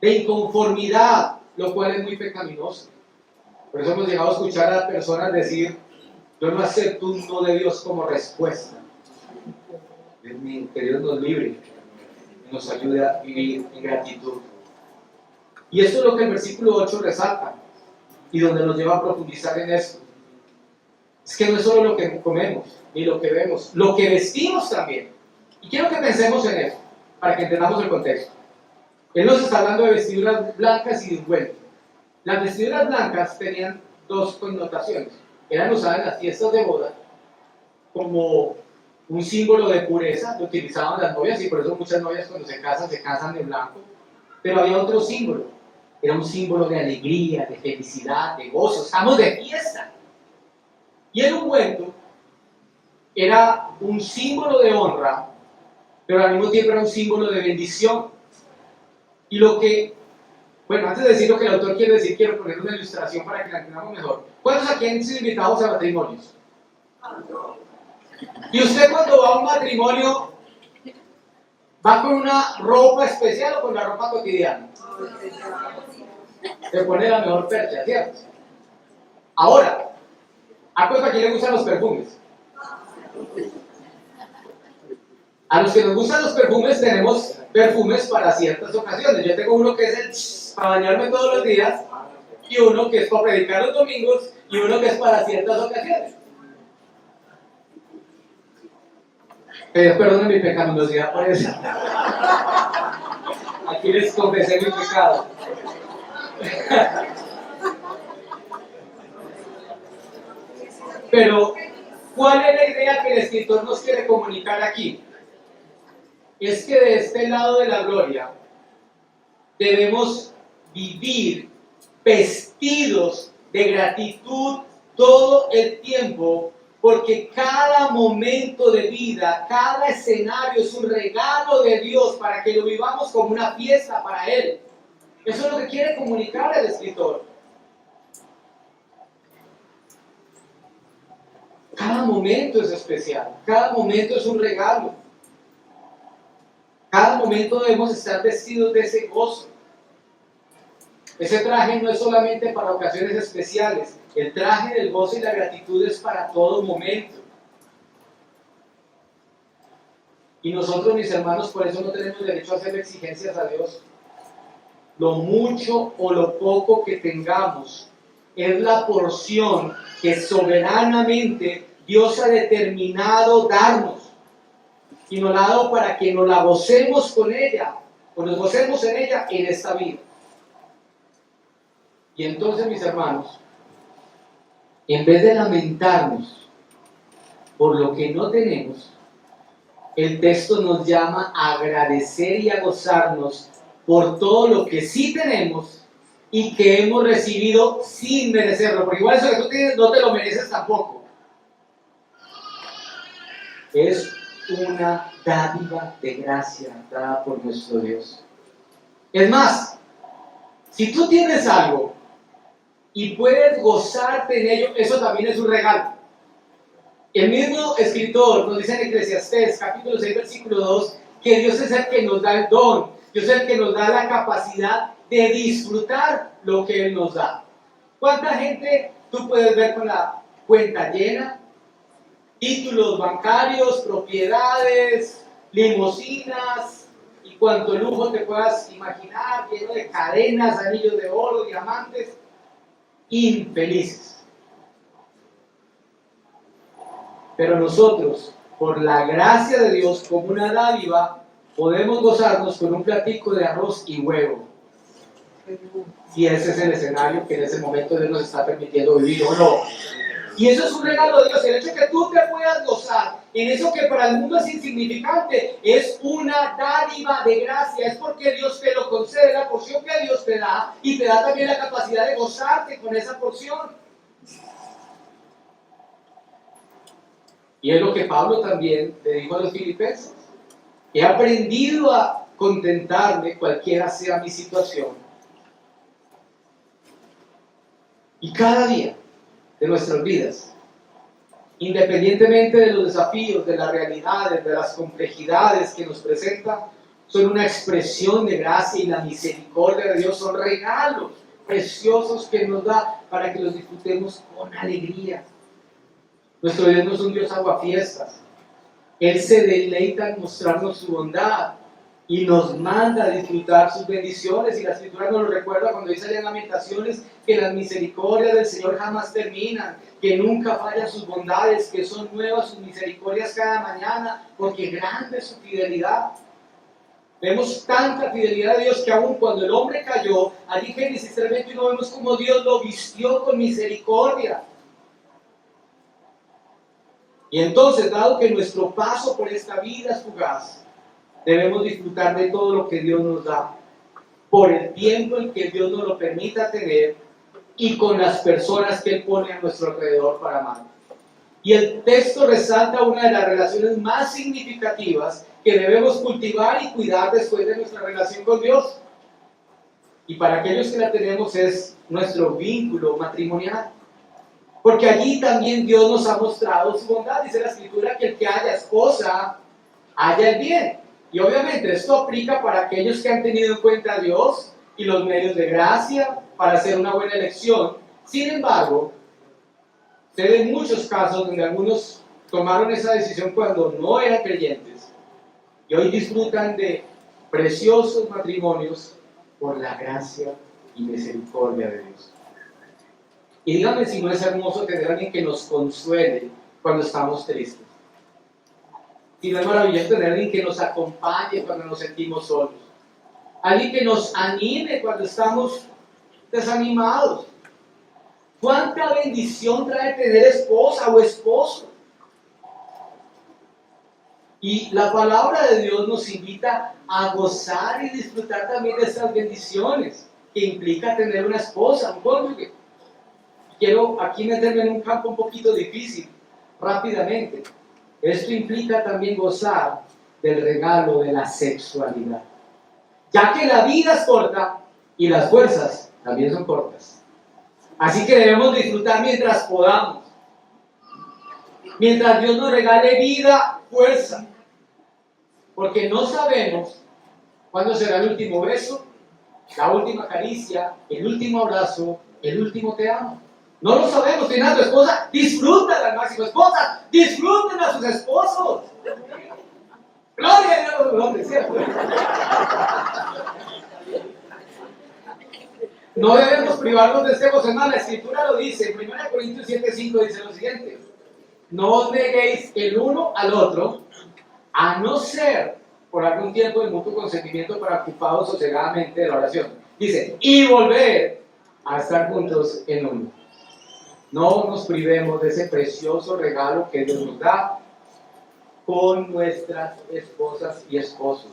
de inconformidad, lo cual es muy pecaminoso. Por eso hemos llegado a escuchar a personas decir: yo no acepto un no de Dios como respuesta. Que Dios nos libre y nos ayude a vivir en gratitud. Y esto es lo que el versículo 8 resalta, y donde nos lleva a profundizar en esto. Es que no es solo lo que comemos, ni lo que vemos, lo que vestimos también. Y quiero que pensemos en eso, para que entendamos el contexto. Él nos está hablando de vestiduras blancas y de ungüento. Las vestiduras blancas tenían dos connotaciones. Eran usadas en las fiestas de boda como un símbolo de pureza, lo utilizaban las novias, y por eso muchas novias cuando se casan de blanco. Pero había otro símbolo, era un símbolo de alegría, de felicidad, de gozo. Estamos de fiesta. Y el ungüento era un símbolo de honra, pero al mismo tiempo era un símbolo de bendición. Y antes de decir lo que el autor quiere decir, quiero poner una ilustración para que la entendamos mejor. ¿Cuántos aquí han sido invitados a matrimonios? Y usted, cuando va a un matrimonio, ¿va con una ropa especial o con la ropa cotidiana? Se pone la mejor percha, ¿cierto? Ahora, ¿a quién le gustan los perfumes? A los que nos gustan los perfumes, tenemos perfumes para ciertas ocasiones. Yo tengo uno que es para bañarme todos los días, y uno que es para predicar los domingos, y uno que es para ciertas ocasiones. Perdónen mi pecaminosidad por eso. Aquí les confesé mi pecado. Pero, ¿cuál es la idea que el escritor nos quiere comunicar aquí? Es que de este lado de la gloria debemos vivir vestidos de gratitud todo el tiempo, porque cada momento de vida, cada escenario es un regalo de Dios para que lo vivamos como una fiesta para Él. Eso es lo que quiere comunicar el escritor. Cada momento es especial, cada momento es un regalo. Cada momento debemos estar vestidos de ese gozo. Ese traje no es solamente para ocasiones especiales, el traje del gozo y la gratitud es para todo momento. Y nosotros, mis hermanos, por eso no tenemos derecho a hacer exigencias a Dios. Lo mucho o lo poco que tengamos es la porción que soberanamente Dios ha determinado darnos. Y nos la ha dado para que nos la gocemos con ella, o nos gocemos en ella en esta vida. Y entonces, mis hermanos, en vez de lamentarnos por lo que no tenemos, el texto nos llama a agradecer y a gozarnos por todo lo que sí tenemos y que hemos recibido sin merecerlo, porque igual eso que tú tienes no te lo mereces tampoco. Es una dádiva de gracia dada por nuestro Dios. Es más, si tú tienes algo y puedes gozarte en ello, eso también es un regalo. El mismo escritor nos dice en Eclesiastés, capítulo 6, versículo 2, que Dios es el que nos da el don, Dios es el que nos da la capacidad de disfrutar lo que Él nos da. ¿Cuánta gente tú puedes ver con la cuenta llena? Títulos bancarios, propiedades, limusinas y cuanto lujo te puedas imaginar, lleno de cadenas, anillos de oro, diamantes, infelices. Pero nosotros, por la gracia de Dios, como una dádiva, podemos gozarnos con un platico de arroz y huevo. Si ese es el escenario que en ese momento Dios nos está permitiendo vivir o no. Y eso es un regalo de Dios. El hecho de que tú te puedas gozar en eso que para el mundo es insignificante es una dádiva de gracia. Es porque Dios te lo concede, la porción que Dios te da, y te da también la capacidad de gozarte con esa porción. Y es lo que Pablo también le dijo a los filipenses. He aprendido a contentarme cualquiera sea mi situación. Y cada día de nuestras vidas, independientemente de los desafíos, de las realidades, de las complejidades que nos presenta, son una expresión de gracia, y la misericordia de Dios son regalos preciosos que nos da para que los disfrutemos con alegría. Nuestro Dios no es un Dios aguafiestas. Él se deleita en mostrarnos su bondad y nos manda a disfrutar sus bendiciones. Y la Escritura nos lo recuerda cuando dice en Lamentaciones que las misericordias del Señor jamás terminan, que nunca fallan sus bondades, que son nuevas sus misericordias cada mañana, porque grande es su fidelidad. Vemos tanta fidelidad de Dios que aun cuando el hombre cayó, allí en Génesis 3:21 vemos como Dios lo vistió con misericordia. Y entonces, dado que nuestro paso por esta vida es fugaz, debemos disfrutar de todo lo que Dios nos da, por el tiempo en que Dios nos lo permita tener y con las personas que Él pone a nuestro alrededor para amar. Y el texto resalta una de las relaciones más significativas que debemos cultivar y cuidar después de nuestra relación con Dios. Y para aquellos que la tenemos es nuestro vínculo matrimonial. Porque allí también Dios nos ha mostrado su bondad. Dice la Escritura que el que haya esposa, haya el bien. Y obviamente esto aplica para aquellos que han tenido en cuenta a Dios y los medios de gracia para hacer una buena elección. Sin embargo, sé de muchos casos donde algunos tomaron esa decisión cuando no eran creyentes y hoy disfrutan de preciosos matrimonios por la gracia y misericordia de Dios. Y dígame si no es hermoso tener a alguien que nos consuele cuando estamos tristes. Si no es maravilloso tener a alguien que nos acompañe cuando nos sentimos solos. Alguien que nos anime cuando estamos desanimados. ¿Cuánta bendición trae tener esposa o esposo? Y la palabra de Dios nos invita a gozar y disfrutar también de estas bendiciones que implica tener una esposa, un cónyuge. Quiero aquí meterme en un campo un poquito difícil, rápidamente. Esto implica también gozar del regalo de la sexualidad, ya que la vida es corta y las fuerzas también son cortas. Así que debemos disfrutar mientras podamos, mientras Dios nos regale vida, fuerza, porque no sabemos cuándo será el último beso, la última caricia, el último abrazo, el último te amo. No lo sabemos. Tienes a tu esposa, disfrútala al máximo. Esposa, disfruten a sus esposos. Gloria a Dios, ¿dónde? ¿Cierto? No debemos privarnos de este gozo. La Escritura lo dice, en 1 Corintios 7:5 dice lo siguiente: no os neguéis el uno al otro, a no ser por algún tiempo de mutuo consentimiento para ocupados sosegadamente de la oración. Dice, y volver a estar juntos en uno. No nos privemos de ese precioso regalo que Dios nos da con nuestras esposas y esposos.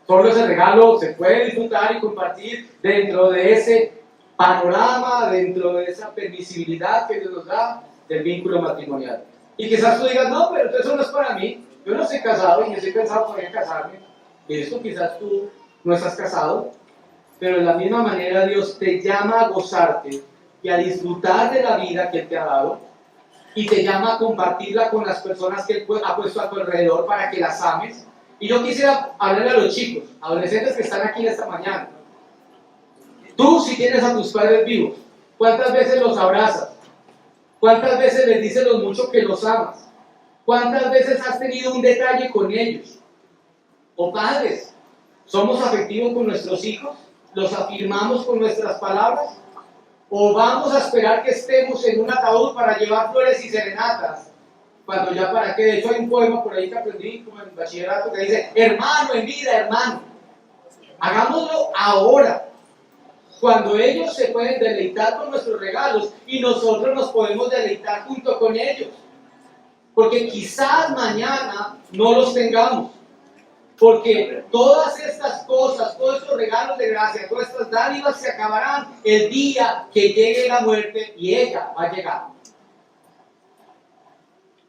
Solo ese regalo se puede disfrutar y compartir dentro de ese panorama, dentro de esa permisibilidad que Dios nos da del vínculo matrimonial. Y quizás tú digas, no, pero eso no es para mí. Yo no estoy casado y no estoy pensado todavía en casarme. Y eso quizás tú no estás casado, pero de la misma manera Dios te llama a gozarte y a disfrutar de la vida que Él te ha dado, y te llama a compartirla con las personas que Él ha puesto a tu alrededor para que las ames. Y yo quisiera hablarle a los chicos, adolescentes que están aquí esta mañana. Tú, si tienes a tus padres vivos, ¿cuántas veces los abrazas? ¿Cuántas veces les dices lo mucho que los amas? ¿Cuántas veces has tenido un detalle con ellos? O padres, ¿somos afectivos con nuestros hijos? ¿Los afirmamos con nuestras palabras? ¿O vamos a esperar que estemos en un ataúd para llevar flores y serenatas? Cuando ya para qué. De hecho hay un poema por ahí que aprendí como en bachillerato que dice, hermano en vida, hermano. Hagámoslo ahora, cuando ellos se pueden deleitar con nuestros regalos y nosotros nos podemos deleitar junto con ellos. Porque quizás mañana no los tengamos. Porque todas estas cosas, todos estos regalos de gracia, todas estas dádivas se acabarán el día que llegue la muerte, y ella va a llegar.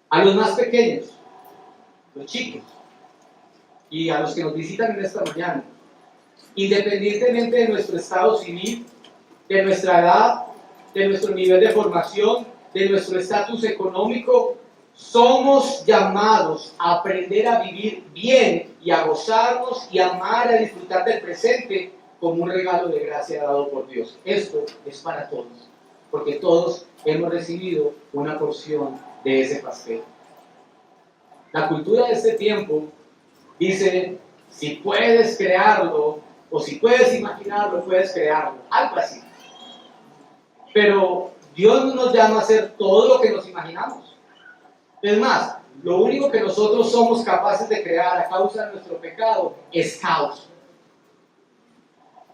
A los más pequeños, los chicos, y a los que nos visitan en esta mañana, independientemente de nuestro estado civil, de nuestra edad, de nuestro nivel de formación, de nuestro estatus económico, somos llamados a aprender a vivir bien y a gozarnos y amar, a disfrutar del presente como un regalo de gracia dado por Dios. Esto es para todos, porque todos hemos recibido una porción de ese pastel. La cultura de este tiempo dice, si puedes crearlo, o si puedes imaginarlo, puedes crearlo, algo así. Pero Dios no nos llama a hacer todo lo que nos imaginamos. Es más, lo único que nosotros somos capaces de crear a causa de nuestro pecado es caos.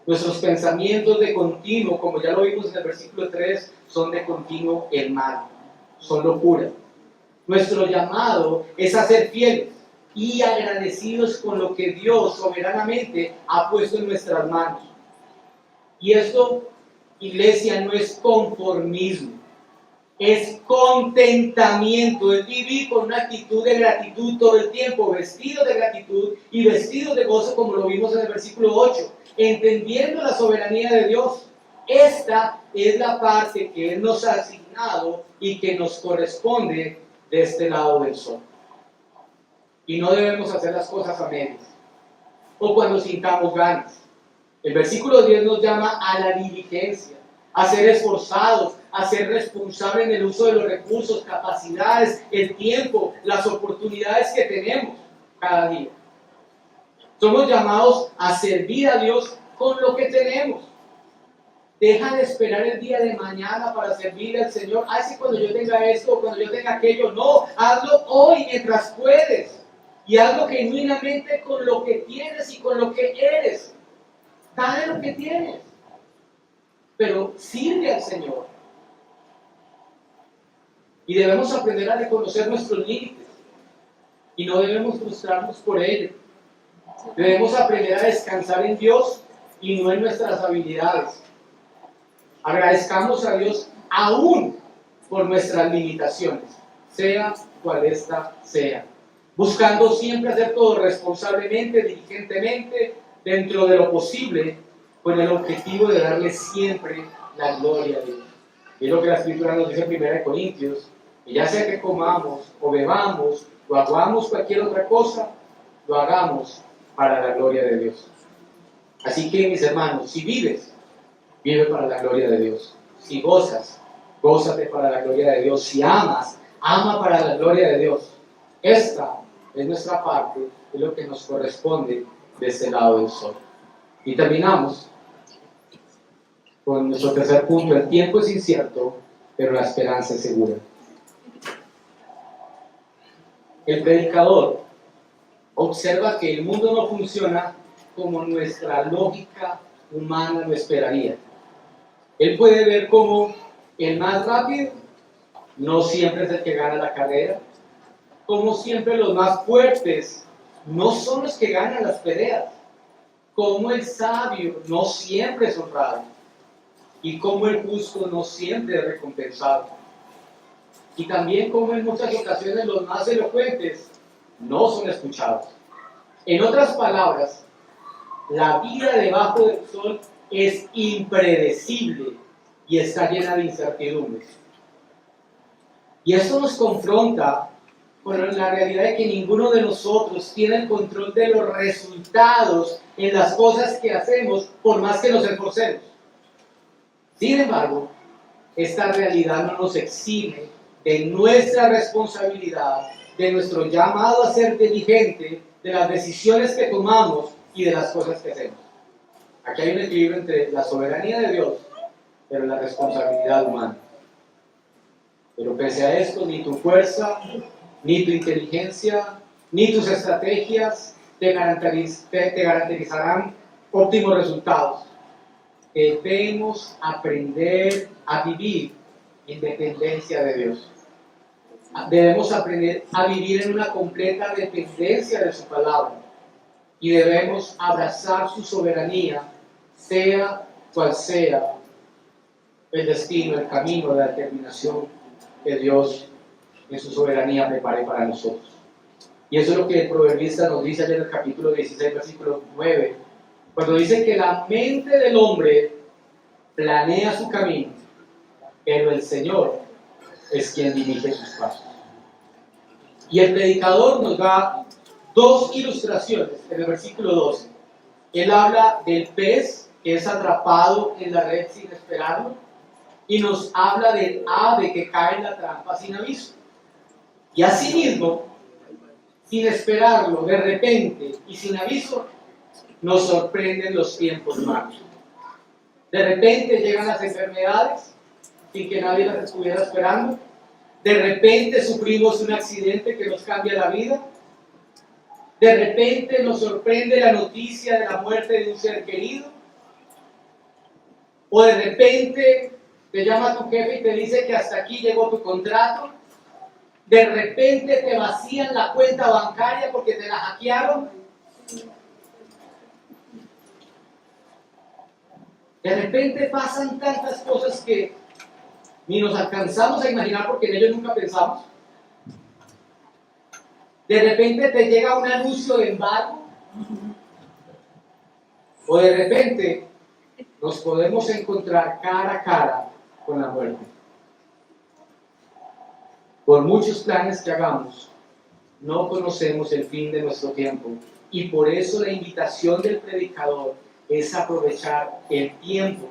Nuestros pensamientos de continuo, como ya lo vimos en el versículo 3, son de continuo el mal, son locura. Nuestro llamado es a ser fieles y agradecidos con lo que Dios soberanamente ha puesto en nuestras manos. Y esto, iglesia, no es conformismo. Es contentamiento, es vivir con una actitud de gratitud todo el tiempo, vestido de gratitud y vestido de gozo, como lo vimos en el versículo 8, entendiendo la soberanía de Dios. Esta es la parte que Él nos ha asignado y que nos corresponde de este lado del sol. Y no debemos hacer las cosas a medias o cuando sintamos ganas. El versículo 10 nos llama a la diligencia, a ser esforzados, a ser responsables en el uso de los recursos, capacidades, el tiempo, las oportunidades que tenemos cada día. Somos llamados a servir a Dios con lo que tenemos. Deja de esperar el día de mañana para servirle al Señor. Ay, sí, cuando yo tenga esto, cuando yo tenga aquello. No, hazlo hoy mientras puedes. Y hazlo genuinamente con lo que tienes y con lo que eres. Dale lo que tienes. pero sirve al Señor. Y debemos aprender a reconocer nuestros límites y no debemos frustrarnos por ello. Debemos aprender a descansar en Dios y no en nuestras habilidades. Agradezcamos a Dios aún por nuestras limitaciones, sea cual ésta sea, buscando siempre hacer todo responsablemente, diligentemente, dentro de lo posible, con el objetivo de darle siempre la gloria a Dios. Y es lo que la Escritura nos dice en 1 Corintios, que ya sea que comamos o bebamos o hagamos cualquier otra cosa, lo hagamos para la gloria de Dios. Así que, mis hermanos, si vives, vive para la gloria de Dios. Si gozas, gózate para la gloria de Dios. Si amas, ama para la gloria de Dios. Esta es nuestra parte, es lo que nos corresponde de este lado del sol. Y terminamos con nuestro tercer punto. El tiempo es incierto, pero la esperanza es segura. El predicador observa que el mundo no funciona como nuestra lógica humana lo esperaría. Él puede ver cómo el más rápido no siempre es el que gana la carrera, como siempre los más fuertes no son los que ganan las peleas, como el sabio no siempre es honrado y como el justo no siempre es recompensado. Y también como en muchas ocasiones los más elocuentes no son escuchados. En otras palabras, la vida debajo del sol es impredecible y está llena de incertidumbres. Y esto nos confronta con la realidad de que ninguno de nosotros tiene el control de los resultados en las cosas que hacemos, por más que nos esforcemos. Sin embargo, esta realidad no nos exime de nuestra responsabilidad, de nuestro llamado a ser diligente, de las decisiones que tomamos y de las cosas que hacemos. Aquí hay un equilibrio entre la soberanía de Dios, pero la responsabilidad humana. Pero pese a esto, ni tu fuerza, ni tu inteligencia, ni tus estrategias te garantizarán óptimos resultados. Debemos aprender a vivir en dependencia de Dios. Debemos aprender a vivir en una completa dependencia de su palabra. Y debemos abrazar su soberanía, sea cual sea el destino, el camino, la determinación que Dios en su soberanía prepare para nosotros. Y eso es lo que el proverbista nos dice en el capítulo 16, versículo 9, cuando dice que la mente del hombre planea su camino, pero el Señor es quien dirige sus pasos. Y el predicador nos da dos ilustraciones en el versículo 12. Él habla del pez que es atrapado en la red sin esperarlo, y nos habla del ave que cae en la trampa sin aviso. Y asimismo, sin esperarlo, de repente y sin aviso, nos sorprenden los tiempos malos. De repente llegan las enfermedades sin que nadie las estuviera esperando. De repente sufrimos un accidente que nos cambia la vida. De repente nos sorprende la noticia de la muerte de un ser querido. O de repente te llama tu jefe y te dice que hasta aquí llegó tu contrato. De repente te vacían la cuenta bancaria porque te la hackearon. De repente pasan tantas cosas que ni nos alcanzamos a imaginar porque en ello nunca pensamos. De repente te llega un anuncio de embargo. O de repente nos podemos encontrar cara a cara con la muerte. Por muchos planes que hagamos, no conocemos el fin de nuestro tiempo. Y por eso la invitación del predicador es aprovechar el tiempo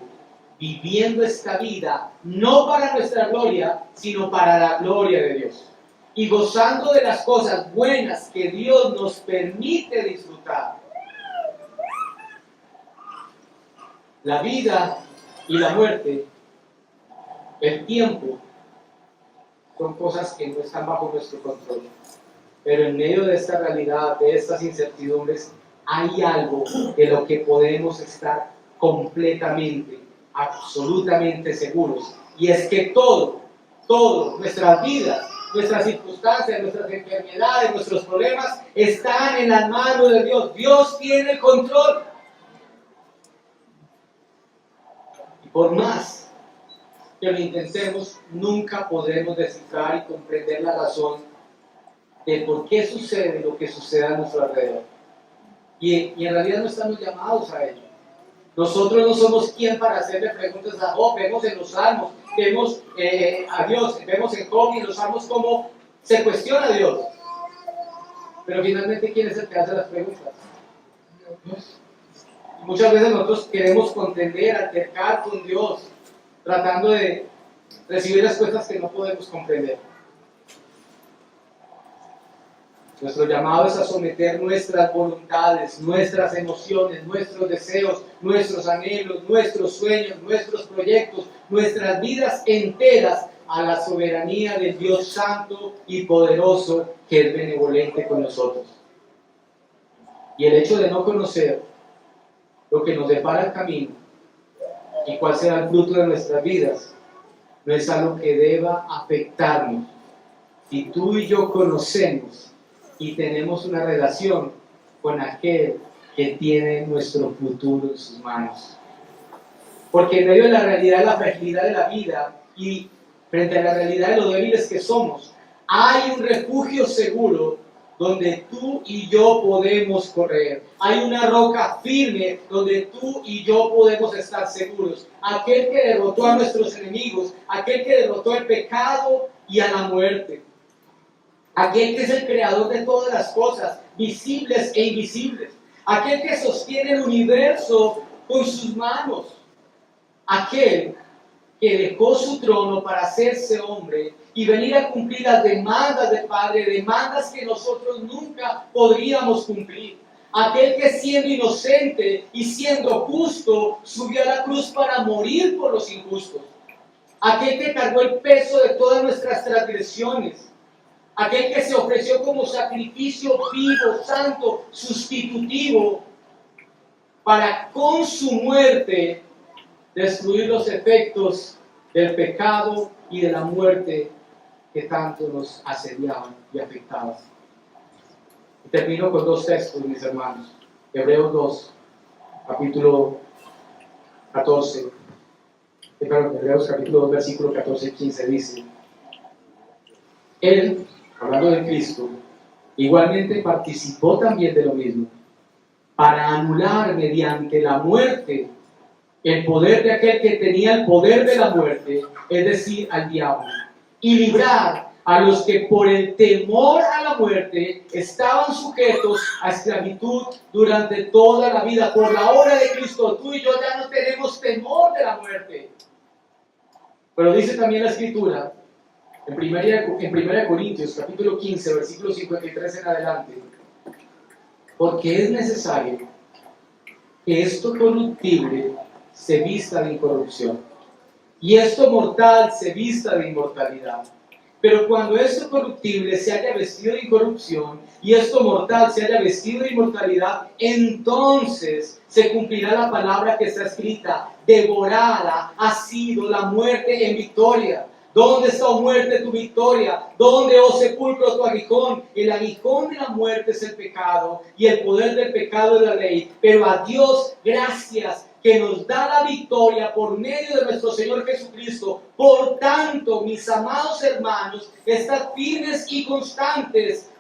viviendo esta vida, no para nuestra gloria, sino para la gloria de Dios. Y gozando de las cosas buenas que Dios nos permite disfrutar. La vida y la muerte, el tiempo, son cosas que no están bajo nuestro control. Pero en medio de esta realidad, de estas incertidumbres, hay algo de lo que podemos estar completamente absolutamente seguros. Y es que todo, nuestras vidas, nuestras circunstancias, nuestras enfermedades, nuestros problemas están en las manos de Dios. Dios tiene el control. Y por más que lo intentemos, nunca podremos descifrar y comprender la razón de por qué sucede lo que sucede a nuestro alrededor. Y en realidad no estamos llamados a ello. Nosotros no somos quien para hacerle preguntas a Job. Vemos en los Salmos, vemos a Dios, vemos en Job y en los Salmos cómo se cuestiona a Dios. Pero finalmente, ¿quién es el que hace las preguntas? Dios. Y muchas veces nosotros queremos contender, altercar con Dios, tratando de recibir respuestas que no podemos comprender. Nuestro llamado es a someter nuestras voluntades, nuestras emociones, nuestros deseos, nuestros anhelos, nuestros sueños, nuestros proyectos, nuestras vidas enteras a la soberanía del Dios santo y poderoso que es benevolente con nosotros. Y el hecho de no conocer lo que nos depara el camino y cuál será el fruto de nuestras vidas no es algo que deba afectarnos. Si tú y yo conocemos y tenemos una relación con aquel que tiene nuestro futuro en sus manos. Porque en medio de la realidad de la fragilidad de la vida y frente a la realidad de lo débiles que somos, hay un refugio seguro donde tú y yo podemos correr. Hay una roca firme donde tú y yo podemos estar seguros. Aquel que derrotó a nuestros enemigos, aquel que derrotó el pecado y a la muerte. Aquel que es el creador de todas las cosas, visibles e invisibles. Aquel que sostiene el universo con sus manos. Aquel que dejó su trono para hacerse hombre y venir a cumplir las demandas del Padre, demandas que nosotros nunca podríamos cumplir. Aquel que siendo inocente y siendo justo, subió a la cruz para morir por los injustos. Aquel que cargó el peso de todas nuestras transgresiones. Aquel que se ofreció como sacrificio vivo, santo, sustitutivo, para con su muerte destruir los efectos del pecado y de la muerte que tanto nos asediaban y afectaban. Y termino con dos textos, mis hermanos. Hebreos 2, capítulo 14. Hebreos capítulo 2, versículo 14 y 15 dice: Él, hablando de Cristo, igualmente participó también de lo mismo, para anular mediante la muerte el poder de aquel que tenía el poder de la muerte, es decir, al diablo, y librar a los que por el temor a la muerte estaban sujetos a esclavitud durante toda la vida. Por la obra de Cristo, tú y yo ya no tenemos temor de la muerte. Pero dice también la Escritura, en 1 Corintios, capítulo 15, versículo 53 en adelante, porque es necesario que esto corruptible se vista de incorrupción, y esto mortal se vista de inmortalidad. Pero cuando esto corruptible se haya vestido de incorrupción, y esto mortal se haya vestido de inmortalidad, entonces se cumplirá la palabra que está escrita: devorada ha sido la muerte en victoria. ¿Dónde está, oh muerte, tu victoria? ¿Dónde, oh sepulcro, tu aguijón? El aguijón de la muerte es el pecado, y el poder del pecado es la ley. Pero a Dios gracias, que nos da la victoria por medio de nuestro Señor Jesucristo. Por tanto, mis amados hermanos, estad firmes y constantes,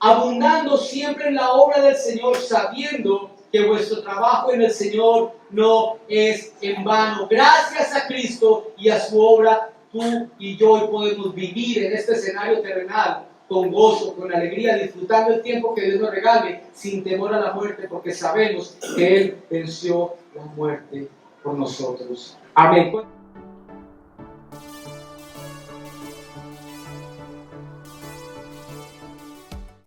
abundando siempre en la obra del Señor, sabiendo que vuestro trabajo en el Señor no es en vano. Gracias a Cristo y a su obra, tú y yo hoy podemos vivir en este escenario terrenal con gozo, con alegría, disfrutando el tiempo que Dios nos regale, sin temor a la muerte, porque sabemos que Él venció la muerte por nosotros. Amén.